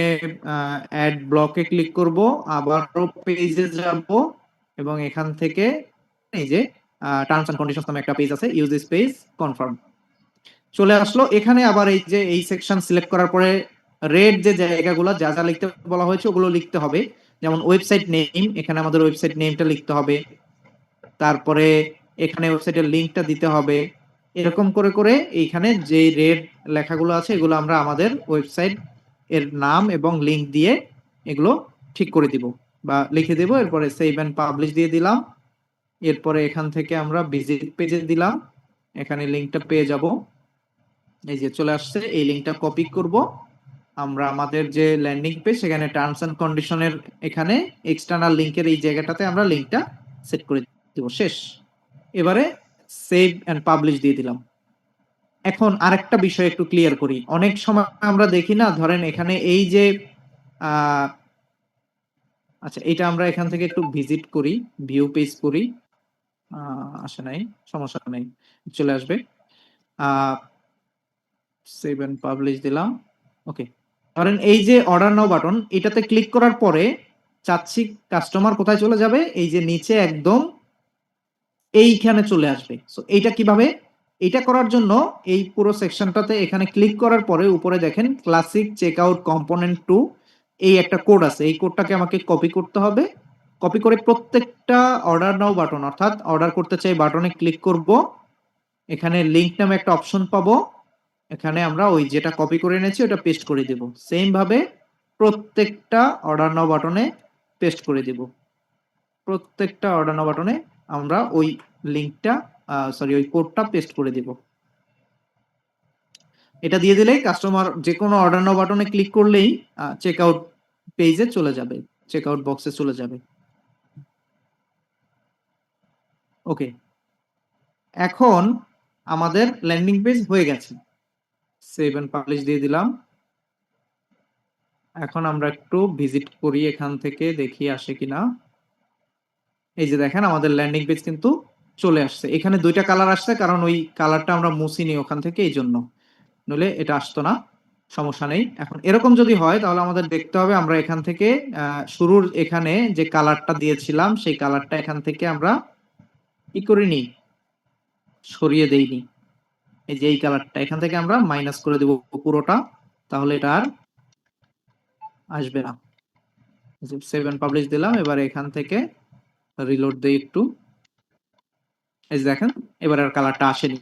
অ্যাড ব্লকে ক্লিক করব, আবারও পেজে যাব এবং এখান থেকে এই যে টার্মস এন্ড কন্ডিশনস নামে একটা পেজ আছে, ইউজ দিস পেজ কনফার্ম চলে আসলো। এখানে আবার এই যে এই সেকশন সিলেক্ট করার পরে রেড যে জায়গাগুলো যা যা লিখতে বলা হয়েছে ওগুলো লিখতে হবে। যেমন ওয়েবসাইট নেম, এখানে আমাদের ওয়েবসাইট নেমটা লিখতে হবে, তারপরে এখানে ওয়েবসাইটের লিংকটা দিতে হবে। এরকম করে করে এইখানে যে রেড লেখাগুলো আছে এগুলো আমরা আমাদের ওয়েবসাইট এর নাম এবং লিংক দিয়ে এগুলো ঠিক করে দিব বা লিখে দেব। এরপরে সেভ এন্ড পাবলিশ দিয়ে দিলাম। এরপরে এখান থেকে আমরা ভিজিট পেজে দিলাম, এখানে লিংকটা পেয়ে যাব। এই যে চলে আসছে, এই লিংকটা কপি করব, আমরা আমাদের যে ল্যান্ডিং পেজ সেখানে টার্মস এন্ড কন্ডিশনের এখানে এক্সটার্নাল লিংকের এই জায়গাটাতে আমরা লিংকটা সেট করে দিব। শেষ। এবারে সেভ এন্ড পাবলিশ দিয়ে দিলাম। এখন আরেকটা বিষয় একটু ক্লিয়ার করি। অনেক সময় আমরা দেখি না, ধরেন এখানে এই যে আচ্ছা, এটা আমরা এখান থেকে একটু ভিজিট করি, ভিউ পেজ করি, আসে নাই, সমস্যা নেই, চলে আসবে। সেভ এন্ড পাবলিশ দিলাম, ওকে। ধরেন এই যে অর্ডার নাও বাটন, এটাতে ক্লিক করার পরে চাচ্ছি কাস্টমার কোথায় চলে যাবে, এই যে নিচে একদম এইখানে চলে আসবে। সো এইটা কিভাবে? এটা করার জন্য এই পুরো সেকশনটাতে এখানে ক্লিক করার পরে উপরে দেখেন ক্লাসিক চেকআউট কম্পোনেন্ট 2, এই একটা কোড আছে, এই কোডটাকে আমাকে কপি করতে হবে। কপি করে প্রত্যেকটা অর্ডার নাও বাটন, অর্থাৎ অর্ডার করতে চাই বাটনে ক্লিক করব। এখানে লিংক নামে একটা অপশন পাবো, এখানে আমরা ওই যেটা কপি করে এনেছি ওটা পেস্ট করে দেব। সেম ভাবে প্রত্যেকটা অর্ডার নাও বাটনে পেস্ট করে দেব। প্রত্যেকটা অর্ডার নাও বাটনে আমরা ওই লিংকটা ওই কোডটা পেস্ট করে দিব। এটা দিয়ে দিলেই কাস্টমার যে কোনো অর্ডার নাও বাটনে ক্লিক করলেই চেকআউট পেজে চলে যাবে, চেকআউট বক্সে চলে যাবে। ওকে, এখন আমাদের ল্যান্ডিং পেজ হয়ে গেছে। সেভ এন্ড পাবলিশ দিয়ে দিলাম। এখন আমরা একটু ভিজিট করি, এখান থেকে দেখি আসে কিনা। এই যে দেখেন আমাদের ল্যান্ডিং পেজ কিন্তু চলে আসছে। এখানে দুইটা কালার আসছে, কারণ ওই কালারটা আমরা মুছিনি ওখান থেকে, এই জন্য, নইলে এটা আসতো না। সমস্যা নেই। এখন এরকম যদি হয় তাহলে আমাদের দেখতে হবে আমরা এখান থেকে শুরুর এখানে যে কালারটা দিয়েছিলাম সেই কালারটা এখান থেকে আমরা কি করিনি, সরিয়ে দেইনি। এই যে এই কালারটা এখান থেকে আমরা মাইনাস করে দেব পুরোটা, তাহলে এটা আর আসবে না। সেভ এন্ড পাবলিশ দিলাম। এবার এখান থেকে রিলোড দেই একটু। এই দেখেন এবার আর কালারটা আসেনি।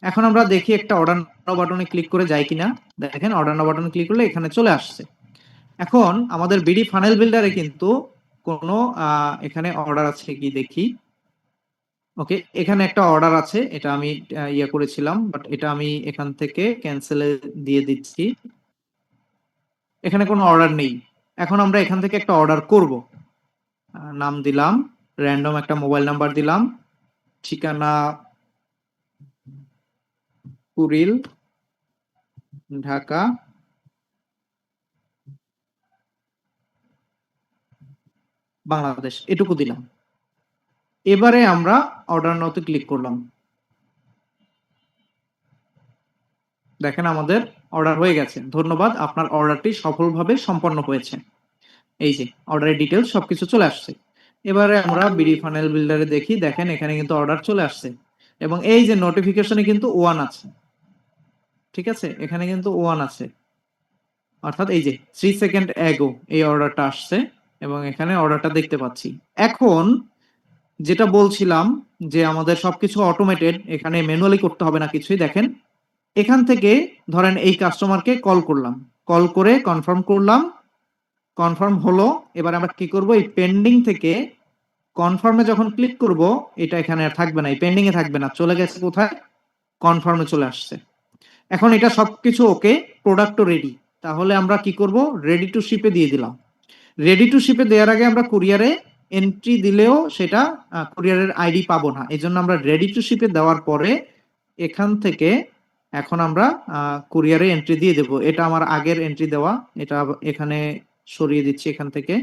এখন আমরা দেখি একটা অর্ডার নাও বাটনে ক্লিক করে যাই কিনা। দেখেন অর্ডার নাও বাটনে ক্লিক করলে এখানে চলে আসছে। এখন আমাদের বিডি ফানেল বিল্ডারে কিন্তু কোনো এখানে অর্ডার আছে কি দেখি। ওকে, এখানে একটা অর্ডার আছে, এটা আমি ইয়ে করেছিলাম, বাট এটা আমি এখান থেকে ক্যান্সেলে দিয়ে দিচ্ছি। এখানে কোনো অর্ডার নেই। এখন আমরা এখান থেকে একটা অর্ডার করব। নাম দিলাম, র্যান্ডম একটা মোবাইল নাম্বার দিলাম, ঠিকানা কুড়িল, ঢাকা, বাংলাদেশ, এটুকু দিলাম। এবারে আমরা অর্ডার নাওতে ক্লিক করলাম। দেখেন আমাদের অর্ডার হয়ে গেছে। ধন্যবাদ, আপনার অর্ডারটি সফলভাবে সম্পন্ন হয়েছে। এই যে অর্ডারের ডিটেলস সবকিছু চলে আসছে। এবারে আমরা বিডি ফানেল বিল্ডারে দেখি, দেখেন এখানে কিন্তু অর্ডার চলে আসছে এবং এই যে নোটিফিকেশনে কিন্তু 1 আছে। ঠিক আছে, এখানে কিন্তু 1 আছে, অর্থাৎ এই যে 3 সেকেন্ড অ্যাগো এই অর্ডারটা আসছে এবং এখানে অর্ডারটা দেখতে পাচ্ছি। এখন যেটা বলছিলাম যে আমাদের সবকিছু অটোমেটেড, এখানে ম্যানুয়ালি করতে হবে না কিছুই। দেখেন এখান থেকে ধরেন এই কাস্টমারকে কল করলাম, কল করে কনফার্ম করলাম, কনফার্ম হলো। এবার আমরা কি করব, এই পেন্ডিং থেকে কনফার্মে যখন ক্লিক করব এটা এখানে আর থাকবে না, এই পেন্ডিং এ থাকবে না, চলে গেছে কোথায়, কনফার্মে চলে আসছে। এখন এটা সবকিছু ওকে, প্রোডাক্টও রেডি। তাহলে আমরা কি করব, রেডি টু শিপে দিয়ে দিলাম। রেডি টু শিপে দেওয়ার আগে আমরা কুরিয়ারে এন্ট্রি দিলেও সেটা কুরিয়ারের আইডি পাবো না, এই জন্য আমরা রেডি টু শিপে দেওয়ার পরে এখান থেকে এখন আমরা কুরিয়ারে এন্ট্রি দিয়ে দেব। এটা আমার আগের এন্ট্রি দেওয়া, এটা এখানে সরিয়ে দিচ্ছি এখান থেকে।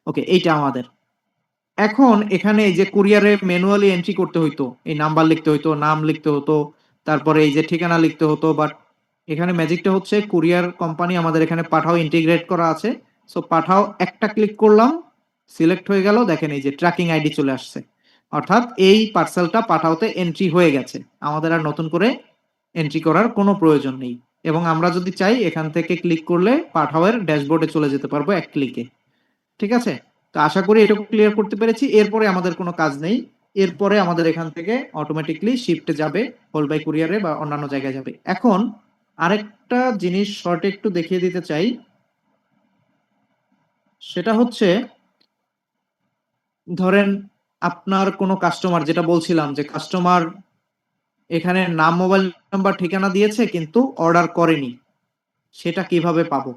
ওকে, এইটা আমাদের। এখন এখানে এই যে কুরিয়ারে ম্যানুয়ালি এন্ট্রি করতে হইতো, এই নাম্বার লিখতে হইতো, নাম লিখতে হতো, তারপরে এই যে ঠিকানা লিখতে হতো, বাট এখানে ম্যাজিকটা হচ্ছে কুরিয়ার কোম্পানি আমাদের এখানে পাঠাও ইন্টিগ্রেট করা আছে। সো পাঠাও একটা ক্লিক করলাম, সিলেক্ট হয়ে গেল, দেখেন এই যে ট্র্যাকিং আইডি চলে আসছে, অর্থাৎ এই পার্সেলটা পাঠাওতে এন্ট্রি হয়ে গেছে, আমাদের আর নতুন করে এন্ট্রি করার কোনো প্রয়োজন নেই। এবং আমরা যদি চাই এখান থেকে ক্লিক করলে পাঠাওয়ের ড্যাশবোর্ডে চলে যেতে পারবো এক ক্লিকে। ঠিক আছে, তো আশা করি এটুকু ক্লিয়ার করতে পেরেছি। এরপরে আমাদের কোনো কাজ নেই, এরপরে আমাদের এখান থেকে অটোমেটিকলি শিফটে যাবে, হোল বাই কুরিয়ারে বা অন্যান্য জায়গায় যাবে। এখন আরেকটা জিনিস শর্টে একটু দেখিয়ে দিতে চাই, সেটা হচ্ছে ধরেন আপনার কোনো কাস্টমার, যেটা বলছিলাম যে কাস্টমার এখানে নাম, মোবাইল নাম্বার, ঠিকানা দিয়েছে কিন্তু অর্ডার করেনি, সেটা কিভাবে পাবো?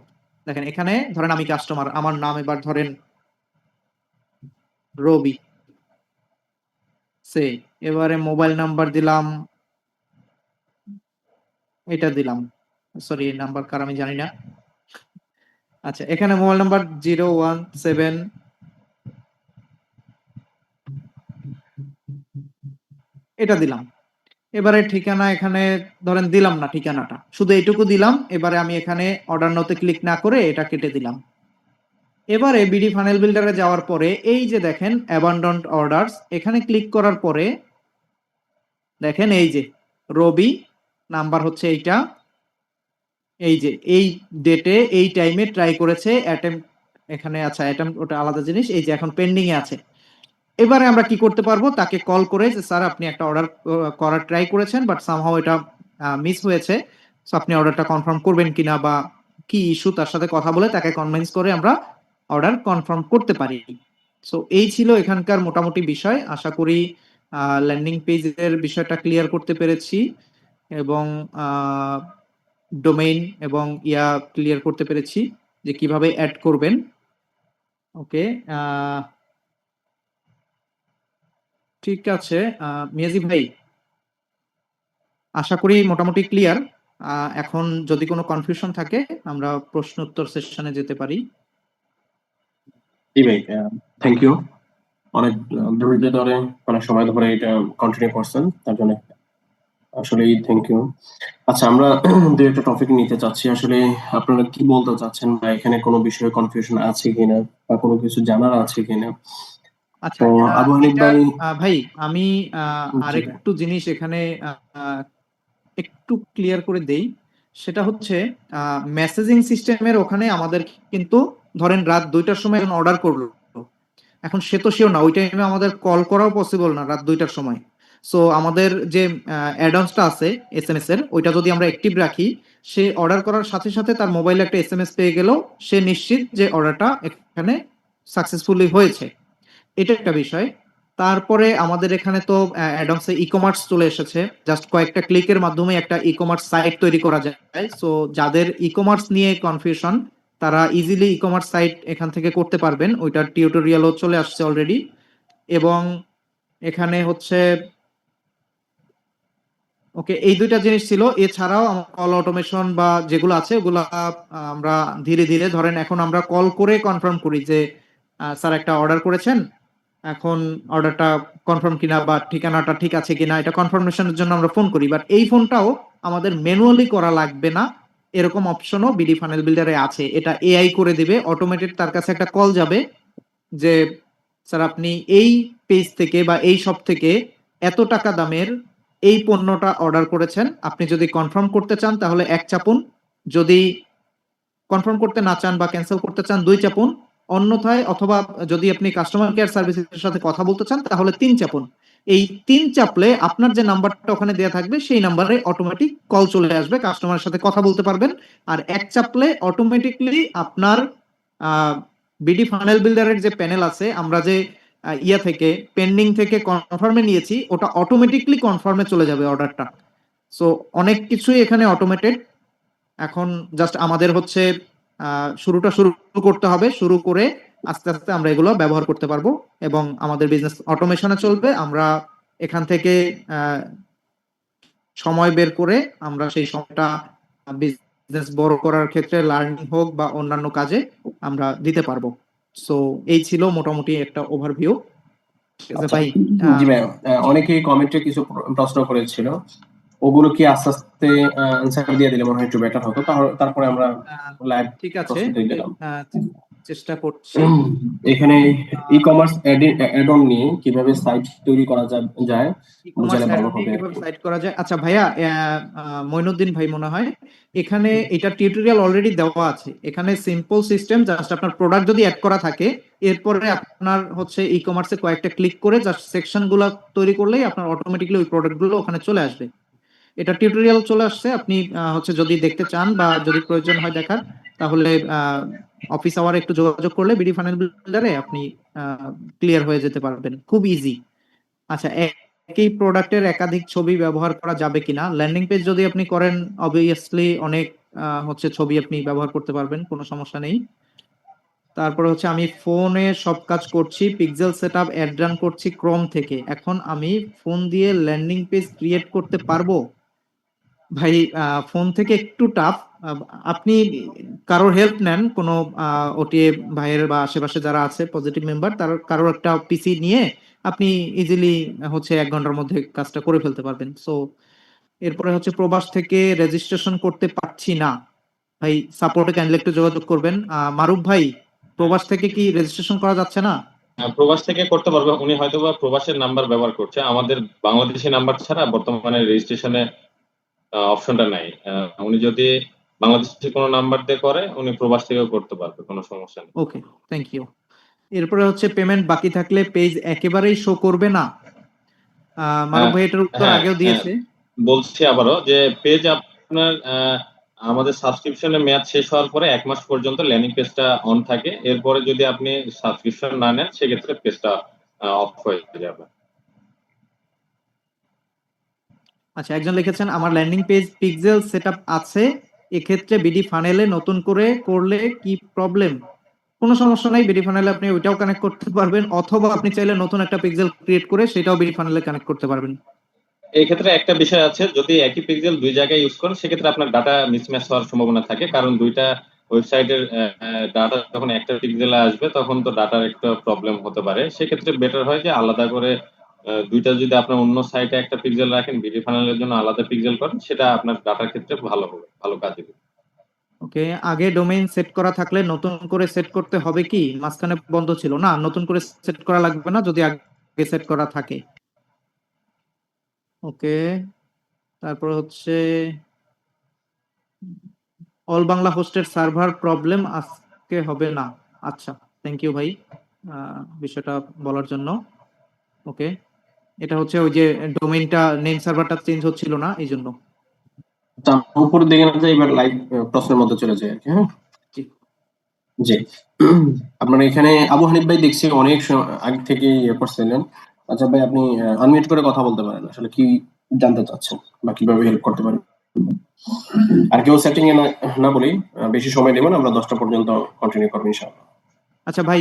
দেখেন এখানে ধরেন আমি কাস্টমার, আমার নাম এবার ধরেন রবি, সে এবারে মোবাইল নাম্বার দিলাম, এটা দিলাম, সরি এই নাম্বার কার আমি জানি না। আচ্ছা, এখানে মোবাইল নাম্বার 017, এটা দিলাম। এবারে ঠিকানা এখানে ধরেন দিলাম না, ঠিকানাটা শুধু এইটুকু দিলাম। এবারে আমি এখানে অর্ডার নাওতে ক্লিক না করে এটা কেটে দিলাম। এবারে বিডি ফানেল বিল্ডারে যাওয়ার পরে এই যে দেখেন অ্যাবান্ডন্ড অর্ডারস, এখানে ক্লিক করার পরে দেখেন এই যে রবি, নাম্বার হচ্ছে এইটা, এই যে এই ডেটে এই টাইমে ট্রাই করেছে, অ্যাটেম্প এখানে আচ্ছা অ্যাটেম্প ওটা আলাদা জিনিস, এই যে এখন পেন্ডিং এ আছে। এবারে আমরা কি করতে পারবো, তাকে কল করে যে স্যার আপনি একটা অর্ডার করার ট্রাই করেছেন বাট সামহাও এটা মিস হয়েছে, সো আপনি অর্ডারটা কনফার্ম করবেন কিনা বা কি ইস্যু, তার সাথে কথা বলে তাকে কনভিন্স করে আমরা অর্ডার কনফার্ম করতে পারি। সো এই ছিল এখানকার মোটামুটি বিষয়। আশা করি ল্যান্ডিং পেজের বিষয়টা ক্লিয়ার করতে পেরেছি এবং ডোমেইন এবং ইয়া ক্লিয়ার করতে পেরেছি যে কিভাবে অ্যাড করবেন। ওকে, ঠিক আছে। মিয়াজি ভাই, আশা করি মোটামুটি ক্লিয়ার। এখন যদি কোনো কনফিউশন থাকে আমরা প্রশ্ন উত্তর সেশনে যেতে পারি। জি ভাই, থ্যাংক ইউ। অনেক ধৈর্য ধরে অনেক সময় ধরে এটা কন্টিনিউ করছেন, তার জন্য আসলেই থ্যাংক ইউ। আচ্ছা, আমরা দু একটা টপিক নিতে চাচ্ছি। আসলে আপনারা কি বলতে চাচ্ছেন বা এখানে কোনো বিষয়ে কনফিউশন আছে কিনা বা কোনো কিছু জানার আছে কিনা? আচ্ছা, তো আবু হানিফ এটা ভাই। ভাই আমি জি ভাই। আরেকটু জিনিস এখানে একটু ক্লিয়ার করে দেই। সেটা হচ্ছে মেসেজিং সিস্টেমের ওখানে আমাদের কিন্তু ধরেন রাত 2টার সময় অর্ডার করলো, এখন সে তো শিওর না, ওই টাইমে আমাদের কল করাও পসিবল না রাত 2টার সময়। সো আমাদের যে অ্যাডভান্সটা আছে এসএমএস এর, ওইটা যদি আমরা অ্যাক্টিভ রাখি, সে অর্ডার করার সাথে সাথে তার মোবাইলে একটা এসএমএস পেয়ে গেল, সে নিশ্চিত যে অর্ডারটা এখানে সাকসেসফুলি হয়েছে। এটা একটা বিষয়। তারপরে আমাদের এখানে তো অ্যাডভান্সে ই কমার্স চলে এসেছে, জাস্ট কয়েকটা ক্লিকের মাধ্যমে একটা ই কমার্স সাইট তৈরি করা যায়। সো যাদের ই কমার্স নিয়ে কনফিউশন, তারা ইজিলি ই কমার্স সাইট এখান থেকে করতে পারবেন, ওইটার টিউটোরিয়ালও চলে আসছে অলরেডি। এবং এখানে হচ্ছে ওকে, এই দুইটা জিনিস ছিল। এছাড়াও কল অটোমেশন বা যেগুলো আছে ওগুলা আমরা ধীরে ধীরে ধরেন এখন আমরা কল করে কনফার্ম করি যে স্যার একটা অর্ডার করেছেন, এখন অর্ডারটা কনফার্ম কিনা বা ঠিকানাটা ঠিক আছে কিনা এটা কনফার্মেশনের জন্য আমরা ফোন করি, বাট এই ফোনটাও আমাদের ম্যানুয়ালি করা লাগবে না, এরকম অপশনও বিডি ফানেল বিল্ডারে আছে। এটা এআই করে দিবে, অটোমেটেড তার কাছে একটা কল যাবে যে স্যার আপনি এই পেজ থেকে বা এই শপ থেকে এত টাকা দামের এই পণ্যটা অর্ডার করেছেন, আপনি যদি কনফার্ম করতে চান তাহলে 1 চাপুন, যদি কনফার্ম করতে না চান বা ক্যান্সেল করতে চান 2 চাপুন, অন্যথায় অথবা যদি আপনি কাস্টমার কেয়ার সার্ভিসের সাথে কথা বলতে চান তাহলে 3 চাপুন। এই 3 চাপলে আপনার যে নাম্বারটা ওখানে দেয়া থাকবে সেই নাম্বারে অটোমেটিক কল চলে আসবে, কাস্টমারের সাথে কথা বলতে পারবেন। আর 1 চাপলে অটোমেটিকলি আপনার বিডি ফানেল বিল্ডারের যে প্যানেল আছে, আমরা যে ইয়া থেকে পেন্ডিং থেকে কনফার্মে নিয়েছি, ওটা অটোমেটিকলি কনফার্মে চলে যাবে অর্ডারটা। সো অনেক কিছুই এখানে অটোমেটেড। এখন জাস্ট আমাদের হচ্ছে শুরুটা শুরু করতে হবে, শুরু করে আস্তে আস্তে আমরা এগুলো ব্যবহার করতে পারবো এবং আমাদের বিজনেস অটোমেশনে চলবে। আমরা এখান থেকে সময় বের করে আমরা সেই সময়টা বিজনেস বড় করার ক্ষেত্রে লার্নিং হোক বা অন্যান্য কাজে আমরা দিতে পারবো। সো এই ছিল মোটামুটি একটা ওভারভিউ। ঠিক আছে আচ্ছা ভাই। জি ভাই, অনেকেই কমেন্টে কিছু প্রশ্ন করেছিল, ওগুলো কি আস্তে আস্তে অ্যান্সার দিয়ে দিলে মনে হয় একটু বেটার হতো, তারপরে আমরা লাইভ ঠিক আছে, প্রশ্নতে গেলাম। চেষ্টা করছি। এখানে ই কমার্স অ্যাড অন নিয়ে কিভাবে সাইট তৈরি করা যায় ই-কমার্স বুঝালে ভালো অ্যাড হবে আর কিভাবে কি। সাইট করা যায়? আচ্ছা ভাইয়া, মইনুদ্দিন ভাই মনে হয় এখানে এটা টিউটোরিয়াল অলরেডি দেওয়া আছে। এখানে সিম্পল সিস্টেম, জাস্ট আপনার প্রোডাক্ট যদি অ্যাড করা থাকে, এরপরে আপনার হচ্ছে ই-কমার্সে কয়েকটা ক্লিক করে জাস্ট সেকশন গুলা তৈরি করলেই আপনার অটোমেটিকলি ওই প্রোডাক্ট গুলো ওখানে চলে আসবে। এটা টিউটোরিয়াল চলে আসছে, আপনি হচ্ছে যদি দেখতে চান বা যদি প্রয়োজন হয় দেখার, তাহলে অফিস আওয়ারে একটু যোগাযোগ করলে বিডি ফানেল বিল্ডারে আপনি ক্লিয়ার হয়ে যেতে পারবেন, খুব ইজি। আচ্ছা, একই প্রোডাক্টের একাধিক ছবি ব্যবহার করা যাবে কিনা? ল্যান্ডিং পেজ যদি আপনি করেন, অবভিয়াসলি অনেক হচ্ছে ছবি আপনি ব্যবহার করতে পারবেন, কোনো সমস্যা নেই। তারপরে হচ্ছে আমি ফোনে সব কাজ করছি, পিক্সেল সেটআপ অ্যাড রান করছি ক্রোম থেকে, এখন আমি ফোন দিয়ে ল্যান্ডিং পেজ ক্রিয়েট করতে পারবো? ভাই, ফোন থেকে একটু টাফ। আপনি কারোর হেল্প নেন, কোনো ওটিএ ভাইয়ের বা আশেপাশে যারা আছে পজিটিভ মেম্বার, তার কারোর একটা পিসি নিয়ে আপনি ইজিলি হচ্ছে 1 ঘন্টার মধ্যে কাজটা করে ফেলতে পারবেন। সো এরপরে হচ্ছে প্রবাস থেকে রেজিস্ট্রেশন করতে পারছি না ভাই, সাপোর্টে কাইন্ডলি একটু যোগাযোগ করবেন। মারুফ ভাই, প্রবাস থেকে কি রেজিস্ট্রেশন করা যাচ্ছে না? প্রবাস থেকে করতে পারবে, উনি হয়তোবা প্রবাসের নাম্বার ব্যবহার করছে, আমাদের বাংলাদেশি নাম্বার ছাড়া বর্তমানে রেজিস্ট্রেশনে অপশনটা নাই। উনি যদি বাংলাদেশি কোনো নাম্বার দিয়ে করে, উনি প্রবাস থেকেও করতে পারবে, কোনো সমস্যা নেই। ওকে, থ্যাংক ইউ। এরপরে হচ্ছে পেমেন্ট বাকি থাকলে পেজ একেবারেই শো করবে না। মারুফ ভাই এটার উত্তর হ্যাঁ, আগেও দিয়েছে। বলছি আবারও যে পেজ আপনার আমাদের সাবস্ক্রিপশনের মেয়াদ শেষ হওয়ার পরে 1 মাস পর্যন্ত ল্যান্ডিং পেজটা অন থাকে। এরপরে যদি আপনি সাবস্ক্রিপশন না নেন, সেক্ষেত্রে পেজটা অফ হয়ে যাবে। আচ্ছা, একজন লিখেছেন আমার ল্যান্ডিং পেজ পিক্সেল সেটআপ আছে, এক্ষেত্রে বিডি ফানেলে নতুন করে করলে কি প্রবলেম? কোনো সমস্যা নাই, বিডি ফানেলে আপনি ওইটাও কানেক্ট করতে পারবেন, অথবা আপনি চাইলে নতুন একটা পিক্সেল ক্রিয়েট করে সেটাও বিডি ফানেলে কানেক্ট করতে পারবেন। এই ক্ষেত্রে একটা বিষয় আছে, যদি একই পিক্সেল দুই জায়গায় ইউজ করেন, সেক্ষেত্রে আপনার ডাটা মিসম্যাচ হওয়ার সম্ভাবনা থাকে, কারণ দুইটা ওয়েবসাইটের ডাটা যখন একটা পিক্সেলে আসবে, তখন তো ডাটার একটা প্রবলেম হতে পারে। সেক্ষেত্রে বেটার হয় যে আলাদা করে দুইটা, যদি আপনার অন্য সাইটে একটা পিক্সেল রাখেন, বিডি ফানেলের জন্য আলাদা পিক্সেল করেন, সেটা আপনার ডাটার ক্ষেত্রে ভালো হবে, ভালো কাজে দেবে। ওকে, আগে ডোমেইন সেট করা থাকলে নতুন করে সেট করতে হবে কি? মাঝখানে বন্ধ ছিল না, নতুন করে সেট করা লাগবে না যদি আগে সেট করা থাকে। ওকে, তারপর হচ্ছে অল বাংলা হোস্টের সার্ভার প্রবলেম আজকে হবে না। আচ্ছা, থ্যাংক ইউ ভাই বিষয়টা বলার জন্য। ওকে, এটা হচ্ছে ওই যে ডোমেইনটা, নেম সার্ভারটা চেঞ্জ হচ্ছিল না এই জন্য। উপরে দেখে না যে এবার লাইভ প্রশ্নের মধ্যে চলে যায় আর কি। হ্যাঁ জি। জি, আপনারা এখানে আবু হানিফ ভাই দেখছি অনেক আগে থেকে ইয়ে করছিলেন। আচ্ছা ভাই, আপনি আনমিউট করে কথা বলতে পারেন, আসলে কি জানতে চাচ্ছেন বা কিভাবে হেল্প করতে পারেন। আর কেউ সেটিং এ না বলি, বেশি সময় নেবেন, আমরা 10টা পর্যন্ত কন্টিনিউ করবো ইনশাআল্লাহ। আচ্ছা ভাই,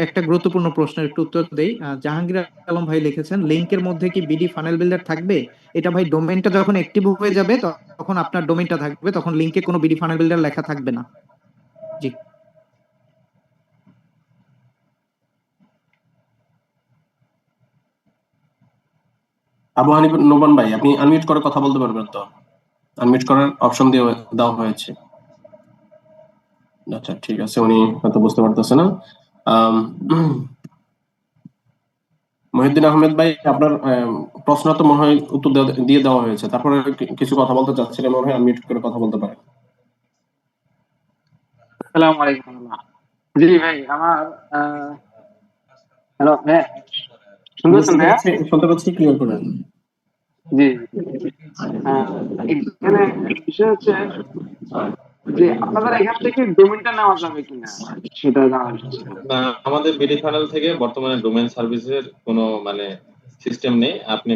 একটা গুরুত্বপূর্ণ প্রশ্নের একটু উত্তর দেই। জাহাঙ্গীর আলম ভাই লিখেছেন লিংকের মধ্যে কি বিডি ফানেল বিল্ডার থাকবে? এটা ভাই, ডোমেইনটা যখন অ্যাক্টিভ হয়ে যাবে তখন আপনার ডোমেইনটা থাকবে, তখন লিংকে কোনো বিডি ফানেল বিল্ডার লেখা থাকবে না। জি। আবু হানিফ নোমান ভাই, আপনি আনমিউট করে কথা বলতে পারবেন তো? আনমিউট করার অপশন দেওয়া হয়েছে। আচ্ছা ঠিক আছে, উনি হয়তো বুঝতে পারতেছে না। আম, মহিউদ্দিন আহমেদ ভাই, আপনার প্রশ্ন তো মনে হয় উত্তর দিয়ে দেওয়া হয়েছে, তারপরে কিছু কথা বলতে চাচ্ছিলেন মনে হয়, আনমিউট করে কথা বলতে পারেন। আসসালামু আলাইকুম। জি ভাই, আমার হ্যালো, হ্যাঁ শুনতেছেন ভাইয়া? শুনতে পাচ্ছি, ক্লিয়ার করেন। জি। এখানে বিষয় হচ্ছে যে আপনাদের এখান থেকে ডোমেইনটা নেওয়া যাবে কিনা সেটা জানার ছিল। আমাদের বিডি ফানেল থেকে বর্তমানে ডোমেইন সার্ভিসের কোনো মানে সিস্টেম নেই। আপনি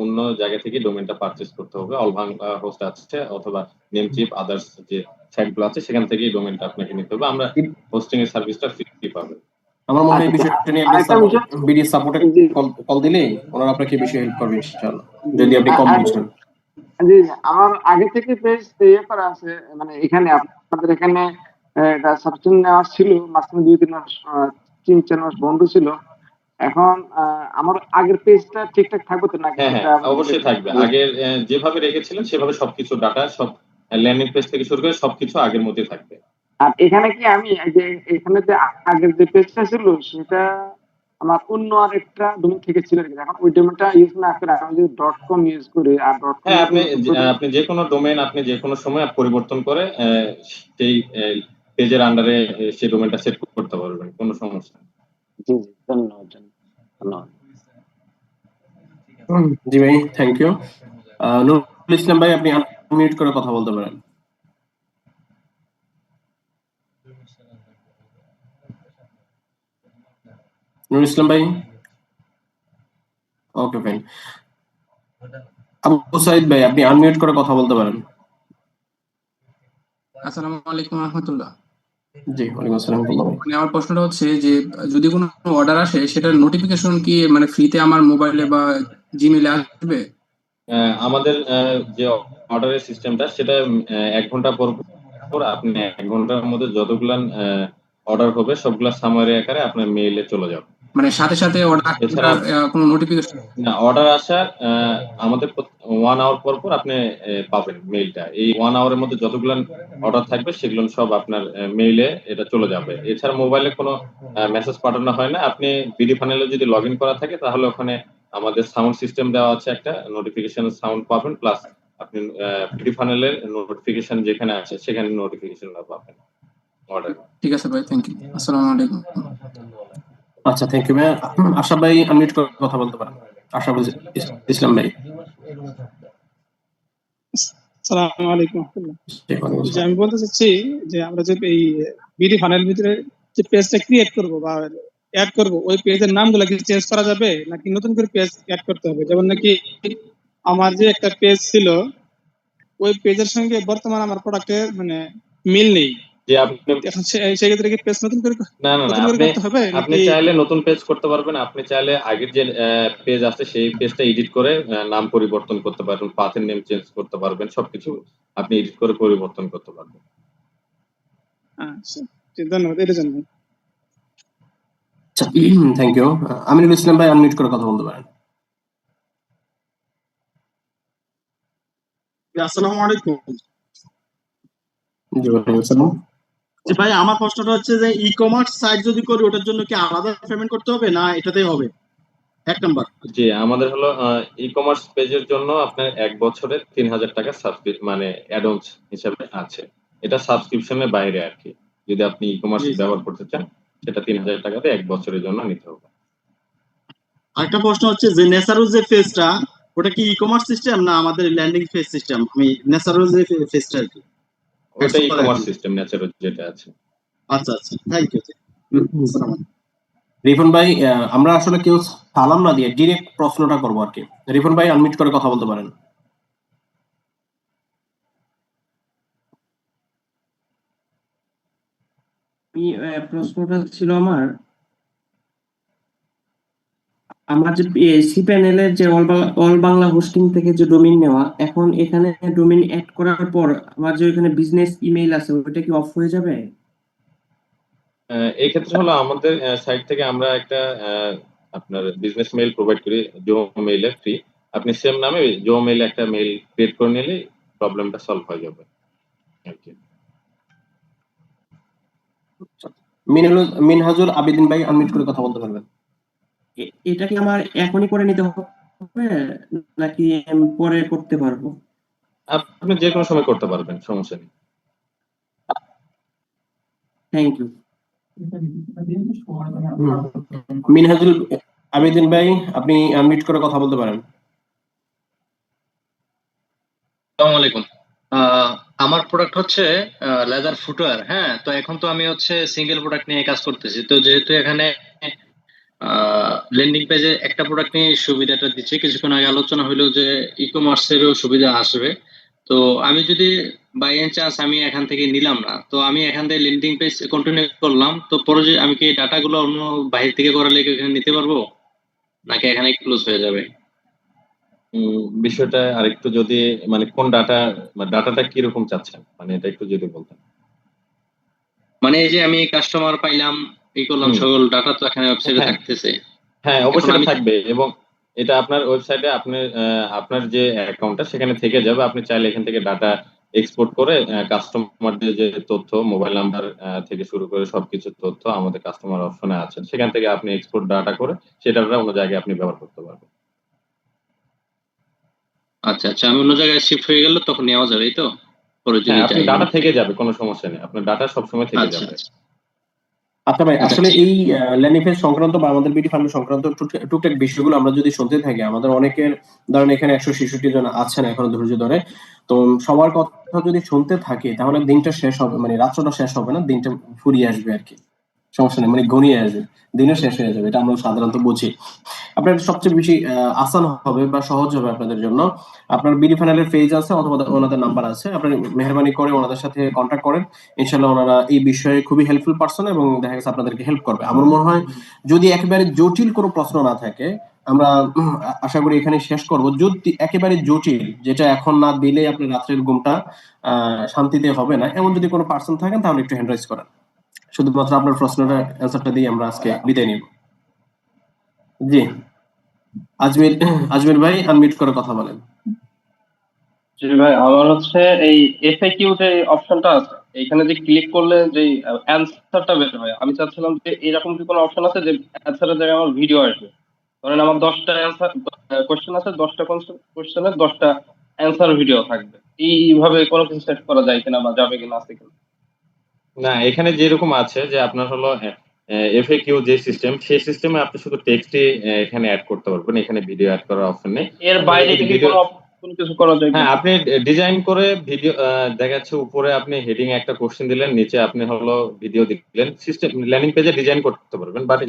অন্য জায়গা থেকে ডোমেনটা পারচেজ করতে হবে। অলবাংলা হোস্ট আছে অথবা নেমচিপ আদার্স যে সাইটগুলো আছে সেখান থেকেই ডোমেনটা আপনাকে নিতে হবে। আমরা হোস্টিং এর সার্ভিসটা ফ্রি পাবেন। আমার মনে হয় এই আচ্ছা, বিষয়টা নিয়ে আপনি আরেকটা বিষয় বিডি সাপোর্টে জি কল দিলে ওনারা আপনাকে বেশি হেল্প করবে ইনশাআল্লাহ, জি যদি আপনি কম জি, বুঝেন। জি, আমার আগে থেকে পেজ ইয়ে করা আছে, মানে এখানে আপনাদের এখানে এটা সাবস্ক্রিপশন নেওয়া ছিল, মাঝখানে 2-3 মাস 3-4 মাস বন্ধ ছিল। এখন আমার আগের পেজটা ঠিকঠাক থাকবে তো নাকি হ্যাঁ, হ্যাঁ, সেটা আমাকে অবশ্যই থাকবে। আগের যেভাবে রেখেছিলেন সেভাবে সবকিছু ডাটা সব ল্যান্ডিং পেজ থেকে শুরু করে সবকিছু আগের মতোই থাকবে। আর এখানে কি আমি এই যে এখানে যে আগের যে পেজটা ছিল সেটা আমার অন্য আরেকটা ডোমেইন থেকে ছিল আরকি। এখন ওই ডোমেইনটা ইউজ না করে আমি যদি .com ইউজ করি আর .com হ্যাঁ, যদি আপনি নতুন করে আপনি যেকোনো ডোমেইন আপনি যেকোনো সময় পরিবর্তন করে সেই পেজের আন্ডারে সেই ডোমেইনটা সেট করতে পারবেন। কোনো সমস্যা নেই। জি, জি, ধন্যবাদ, ধন্যবাদ। জি ভাই, থ্যাংক ইউ। নুরুল ইসলাম ভাই, আপনি আনমিউট করে কথা বলতে পারেন। নুরুল ইসলাম ভাই, ওকে ফাইন। আবু সাইদ ভাই, আপনি আনমিউট করে কথা বলতে পারেন। আসসালামু আলাইকুম রহমতুল্লাহ। জি, ওয়ালাইকুম আসসালাম। মানে আমার প্রশ্নটা হচ্ছে যে যদি কোনো অর্ডার আসে সেটার নোটিফিকেশন কি মানে ফ্রিতে আমার মোবাইলে বা জিমেইলে আসবে? আমাদের যে অর্ডারের সিস্টেমটা সেটা ১ ঘন্টা পর আপনি ১ ঘন্টার মধ্যে যতগুলান অর্ডার হবে সবগুলা সামারি আকারে আপনার মেইলে চলে যাবে। মানে সাথে সাথে অর্ডার এছাড়া কোনো নোটিফিকেশন? না, অর্ডার আসার আমাদের 1 আওয়ার পর আপনি পাবেন মেইলটা। এই 1 আওয়ারের মধ্যে যতগুলান অর্ডার থাকবে সেগুলো সব আপনার মেইলে এটা চলে যাবে। এছাড়া মোবাইলে কোনো মেসেজ পাঠানো হয় না। আপনি বিডি ফানেলে যদি লগইন করা থাকে তাহলে ওখানে আমাদের সাউন্ড সিস্টেম দেওয়া আছে, একটা নোটিফিকেশন সাউন্ড পাবেন, প্লাস আপনি বিডি ফানেলের নোটিফিকেশন যেখানে আছে সেখানে নোটিফিকেশনটা পাবেন অর্ডার। ঠিক আছে ভাই, থ্যাংক ইউ। আসসালামু আলাইকুম। আচ্ছা, থ্যাংক ইউ ভাই। আশা ভাই আনমিউট করে কথা বলতে পারেন। আশরাফুল ইসলাম ভাই। আসসালামু আলাইকুম রহমতুল্লাহ। জি, ওয়ালাইকুম যে আসসালাম। আমি বলতে চাচ্ছি যে আমরা যে এই বিডি ফানেল ভিতরে যে পেজটা ক্রিয়েট করব বা অ্যাড করব, ওই পেজের নামগুলো কি চেঞ্জ করা যাবে নাকি নতুন করে পেজ অ্যাড করতে হবে? যেমন নাকি আমার যে একটা পেজ ছিল ওই পেজের সঙ্গে বর্তমান আমার প্রোডাক্টের মানে মিল নেই। যে আপনি এখন সেক্ষেত্রে কি পেজ নতুন করে না, আপনি করতে হবে নাকি? চাইলে নতুন পেজ করতে পারবেন। আপনি চাইলে আগের যে পেজ আছে সেই পেজটা এডিট করে নাম পরিবর্তন করতে পারবেন, পাথের নেম চেঞ্জ করতে পারবেন। সবকিছু আপনি এডিট করে পরিবর্তন করতে পারবেন। আচ্ছা, জি, ধন্যবাদ। এটার জন্য আচ্ছা, থ্যাংক ইউ। আমিনুল ইসলাম ভাই, আনমিউট করে কথা বলতে পারেন। আসসালামু আলাইকুম। জি, ওয়ালাইকুম আসসালাম। জি ভাই, আমার প্রশ্নটা হচ্ছে যে ই কমার্স সাইট যদি করি ওটার জন্য কি আলাদা পেমেন্ট করতে হবে না এটাতেই হবে? 1 নাম্বার। জি, আমাদের হলো ই-কমার্স পেজের জন্য আপনার ১ বছরে ৩,০০০ টাকা মানে অ্যাড-অনস হিসাবে আছে। এটা সাবস্ক্রিপশনের বাইরে আরকি। যদি আপনি ই-কমার্স জি। ব্যবহার করতে চান সেটা ৩,০০০ টাকাতে ১ বছরের জন্য নিতে হবে। আরেকটা প্রশ্ন হচ্ছে যে নেসারুস যে পেজটা ওটা কি ই কমার্স সিস্টেম না আমাদের ল্যান্ডিং পেজ সিস্টেম? আমি নেসারুস যে পেজটা আর কি। ওটা ই-কমার্স সিস্টেম ন্যাচারাল যেটা আছে। আচ্ছা, থ্যাংক ইউ। আসসালামু আলাইকুম। রিফন ভাই, আমরা আসলে কেউ সালাম না দিয়ে ডিরেক্ট প্রশ্নটা করবো আর কি। রিফন ভাই, আনমিউট করে কথা বলতে পারেন। প্রশ্নটা ছিল আমার যে সি প্যানেলের যে অল বাংলা হোস্টিং থেকে যে ডোমেইন নেওয়া, এখন এখানে ডোমেইন অ্যাড করার পর আমার যে এখানে বিজনেস ইমেইল আছে ওটা কি অফ হয়ে যাবে? এই ক্ষেত্রে হলো আমাদের সাইট থেকে আমরা একটা আপনার বিজনেস মেইল প্রোভাইড করি, জো মেইলে ফ্রি। আপনি সেম নামে জো মেইলে একটা মেইল ক্রিয়েট করে নিলেই প্রবলেমটা সলভ হয়ে যাবে আরকি। মিনহাজুল আবেদিন ভাই, আনমিউট করে কথা বলতে পারবেন। এটা কি আমার এখনই করে নিতে হবে নাকি আমি পরে করতে পারবো? আপনি যেকোনো সময় করতে পারবেন, সমস্যা নেই। Thank you. মিনহাজুল আবেদিন ভাই, আপনি আনমিউট করে কথা বলতে পারেন। আসসালামু আলাইকুম। আমার প্রোডাক্ট হচ্ছে লেদার ফুটওয়্যার। হ্যাঁ, তো এখন তো আমি হচ্ছে সিঙ্গেল প্রোডাক্ট নিয়ে কাজ করতেছি। তো যেহেতু এখানে ল্যান্ডিং পেজে একটা প্রোডাক্ট নিয়ে সুবিধাটা দিচ্ছে, কিছুক্ষণ আগে আলোচনা হলো যে ই কমার্সেরও সুবিধা আসবে। তো আমি যদি বাই এন চান্স আমি এখান থেকে নিলাম না, তো আমি এখান থেকে ল্যান্ডিং পেজ কন্টিনিউ করলাম, তো পরে যে আমি কি ডাটাগুলো অন্য বাইরে থেকে করালে কি এখানে নিতে পারবো নাকি এখানে ক্লোজ হয়ে যাবে? বিষয়টা আরেকটু যদি মানে কোন ডাটাটা কিরকম চাচ্ছেন, মানে এটা একটু যদি বলতেন। মানে এই যে আমি কাস্টমার পাইলাম, এই করলাম, হুম। সকল ডাটা তো এখানে ওয়েবসাইটে হ্যাঁ। থাকতেছে। হ্যাঁ, এখন অবশ্যই আমি থাকবে এবং এটা আপনার ওয়েবসাইটে আপনার যে অ্যাকাউন্টটা সেখানে থেকে যাবে। আপনি চাইলে এখান থেকে ডাটা এক্সপোর্ট করে কাস্টমারদের যে তথ্য, মোবাইল নাম্বার থেকে শুরু করে সবকিছু তথ্য আমাদের কাস্টমার অপশনে আছে, সেখান থেকে আপনি এক্সপোর্ট ডাটা করে সেটা অন্য জায়গায় আপনি ব্যবহার করতে পারবেন। আচ্ছা আচ্ছা, আমি অন্য জায়গায় শিফট হয়ে গেলে তখন নেওয়া যাবে, এই তো? পরে যদি হ্যাঁ, আপনি যাই ডাটা থেকে যাবে, কোনো সমস্যা নেই, আপনার ডাটা সবসময় থেকে আচ্ছা যাবে। আচ্ছা আচ্ছা ভাই, আচ্ছা, আসলে ঠিক এই ল্যান্ডিং পেজ সংক্রান্ত বা আমাদের বিডি ফার্ম সংক্রান্ত টুকটাক বিষয়গুলো আমরা যদি শুনতে থাকি, আমাদের অনেকের ধরেন এখানে 166 জন আছেন এখনো ধৈর্য ধরে, তো সবার কথা যদি শুনতে থাকি তাহলে দিনটা শেষ হবে, মানে রাত্রটা শেষ হবে না, দিনটা ফুরিয়ে আসবে আর কি। সমস্যা নেই, মানে ঘনিয়ে আসবে, দিনও শেষ হয়ে যাবে, এটা আমরা সাধারণত বুঝি। আপনার সবচেয়ে বেশি আসান হবে বা সহজ হবে আপনাদের জন্য, আপনার বিডি ফাইনালের পেজ আছে অথবা ওনাদের নাম্বার আছে, আপনি মেহরবানি করে ওনাদের সাথে কন্ট্যাক্ট করেন। ইনশাল্লাহ ওনারা এই বিষয়ে খুবই হেল্পফুল পারসন এবং দেখা গেছে আপনাদেরকে হেল্প করবে। আমার মনে হয় যদি একেবারে জটিল কোনো প্রশ্ন না থাকে, আমরা আশা করি এখানে শেষ করব। যদি একেবারে জটিল, যেটা এখন না দিলে আপনার রাত্রের ঘুমটা শান্তিতে হবে না, এমন যদি কোনো পার্সন থাকেন তাহলে একটু হ্যান্ড রাইজ করেন। শুধুমাত্র আপনার প্রশ্নটা অ্যান্সারটা দিয়ে আমরা আজকে বিদায় নিব। জি, আজমির ভাই আনমিউট করে কথা বলেন। জি ভাই, আমার হচ্ছে এই এফএকিউ যে অপশনটা আছে, এখানে যে ক্লিক করলে যে অ্যান্সারটা বের হয়, আমি চাচ্ছিলাম যে এরকম কি কোনো অপশন আছে যে অ্যান্সারের জায়গায় আমার ভিডিও আসবে। ধরেন আমার 10টা অ্যান্সার কোশ্চেন আছে, 10টা কোশ্চেনের 10টা অ্যান্সার ভিডিও থাকবে, এইভাবে কোনো কিছু সেট করা যায় কিনা বা যাবে কিনা, আছে কিনা? না, এখানে যেরকম আছে যে আপনার হলো এফএকিউ যে সিস্টেম, সেই সিস্টেমে আপনি শুধু টেক্সটই এখানে অ্যাড করতে পারবেন, এখানে ভিডিও অ্যাড করার অপশন নেই। এর আপনার বাইরে যদি কি ভিডিও, কোনো কিছু করা যায় হ্যাঁ, কিনা? আপনি ডিজাইন করে ভিডিও দেখা যাচ্ছে উপরে আপনি হেডিং একটা কোশ্চেন দিলেন, নিচে আপনি হলো ভিডিও দিলেন, সিস্টেম ল্যান্ডিং পেজে ডিজাইন করতে পারবেন। বাট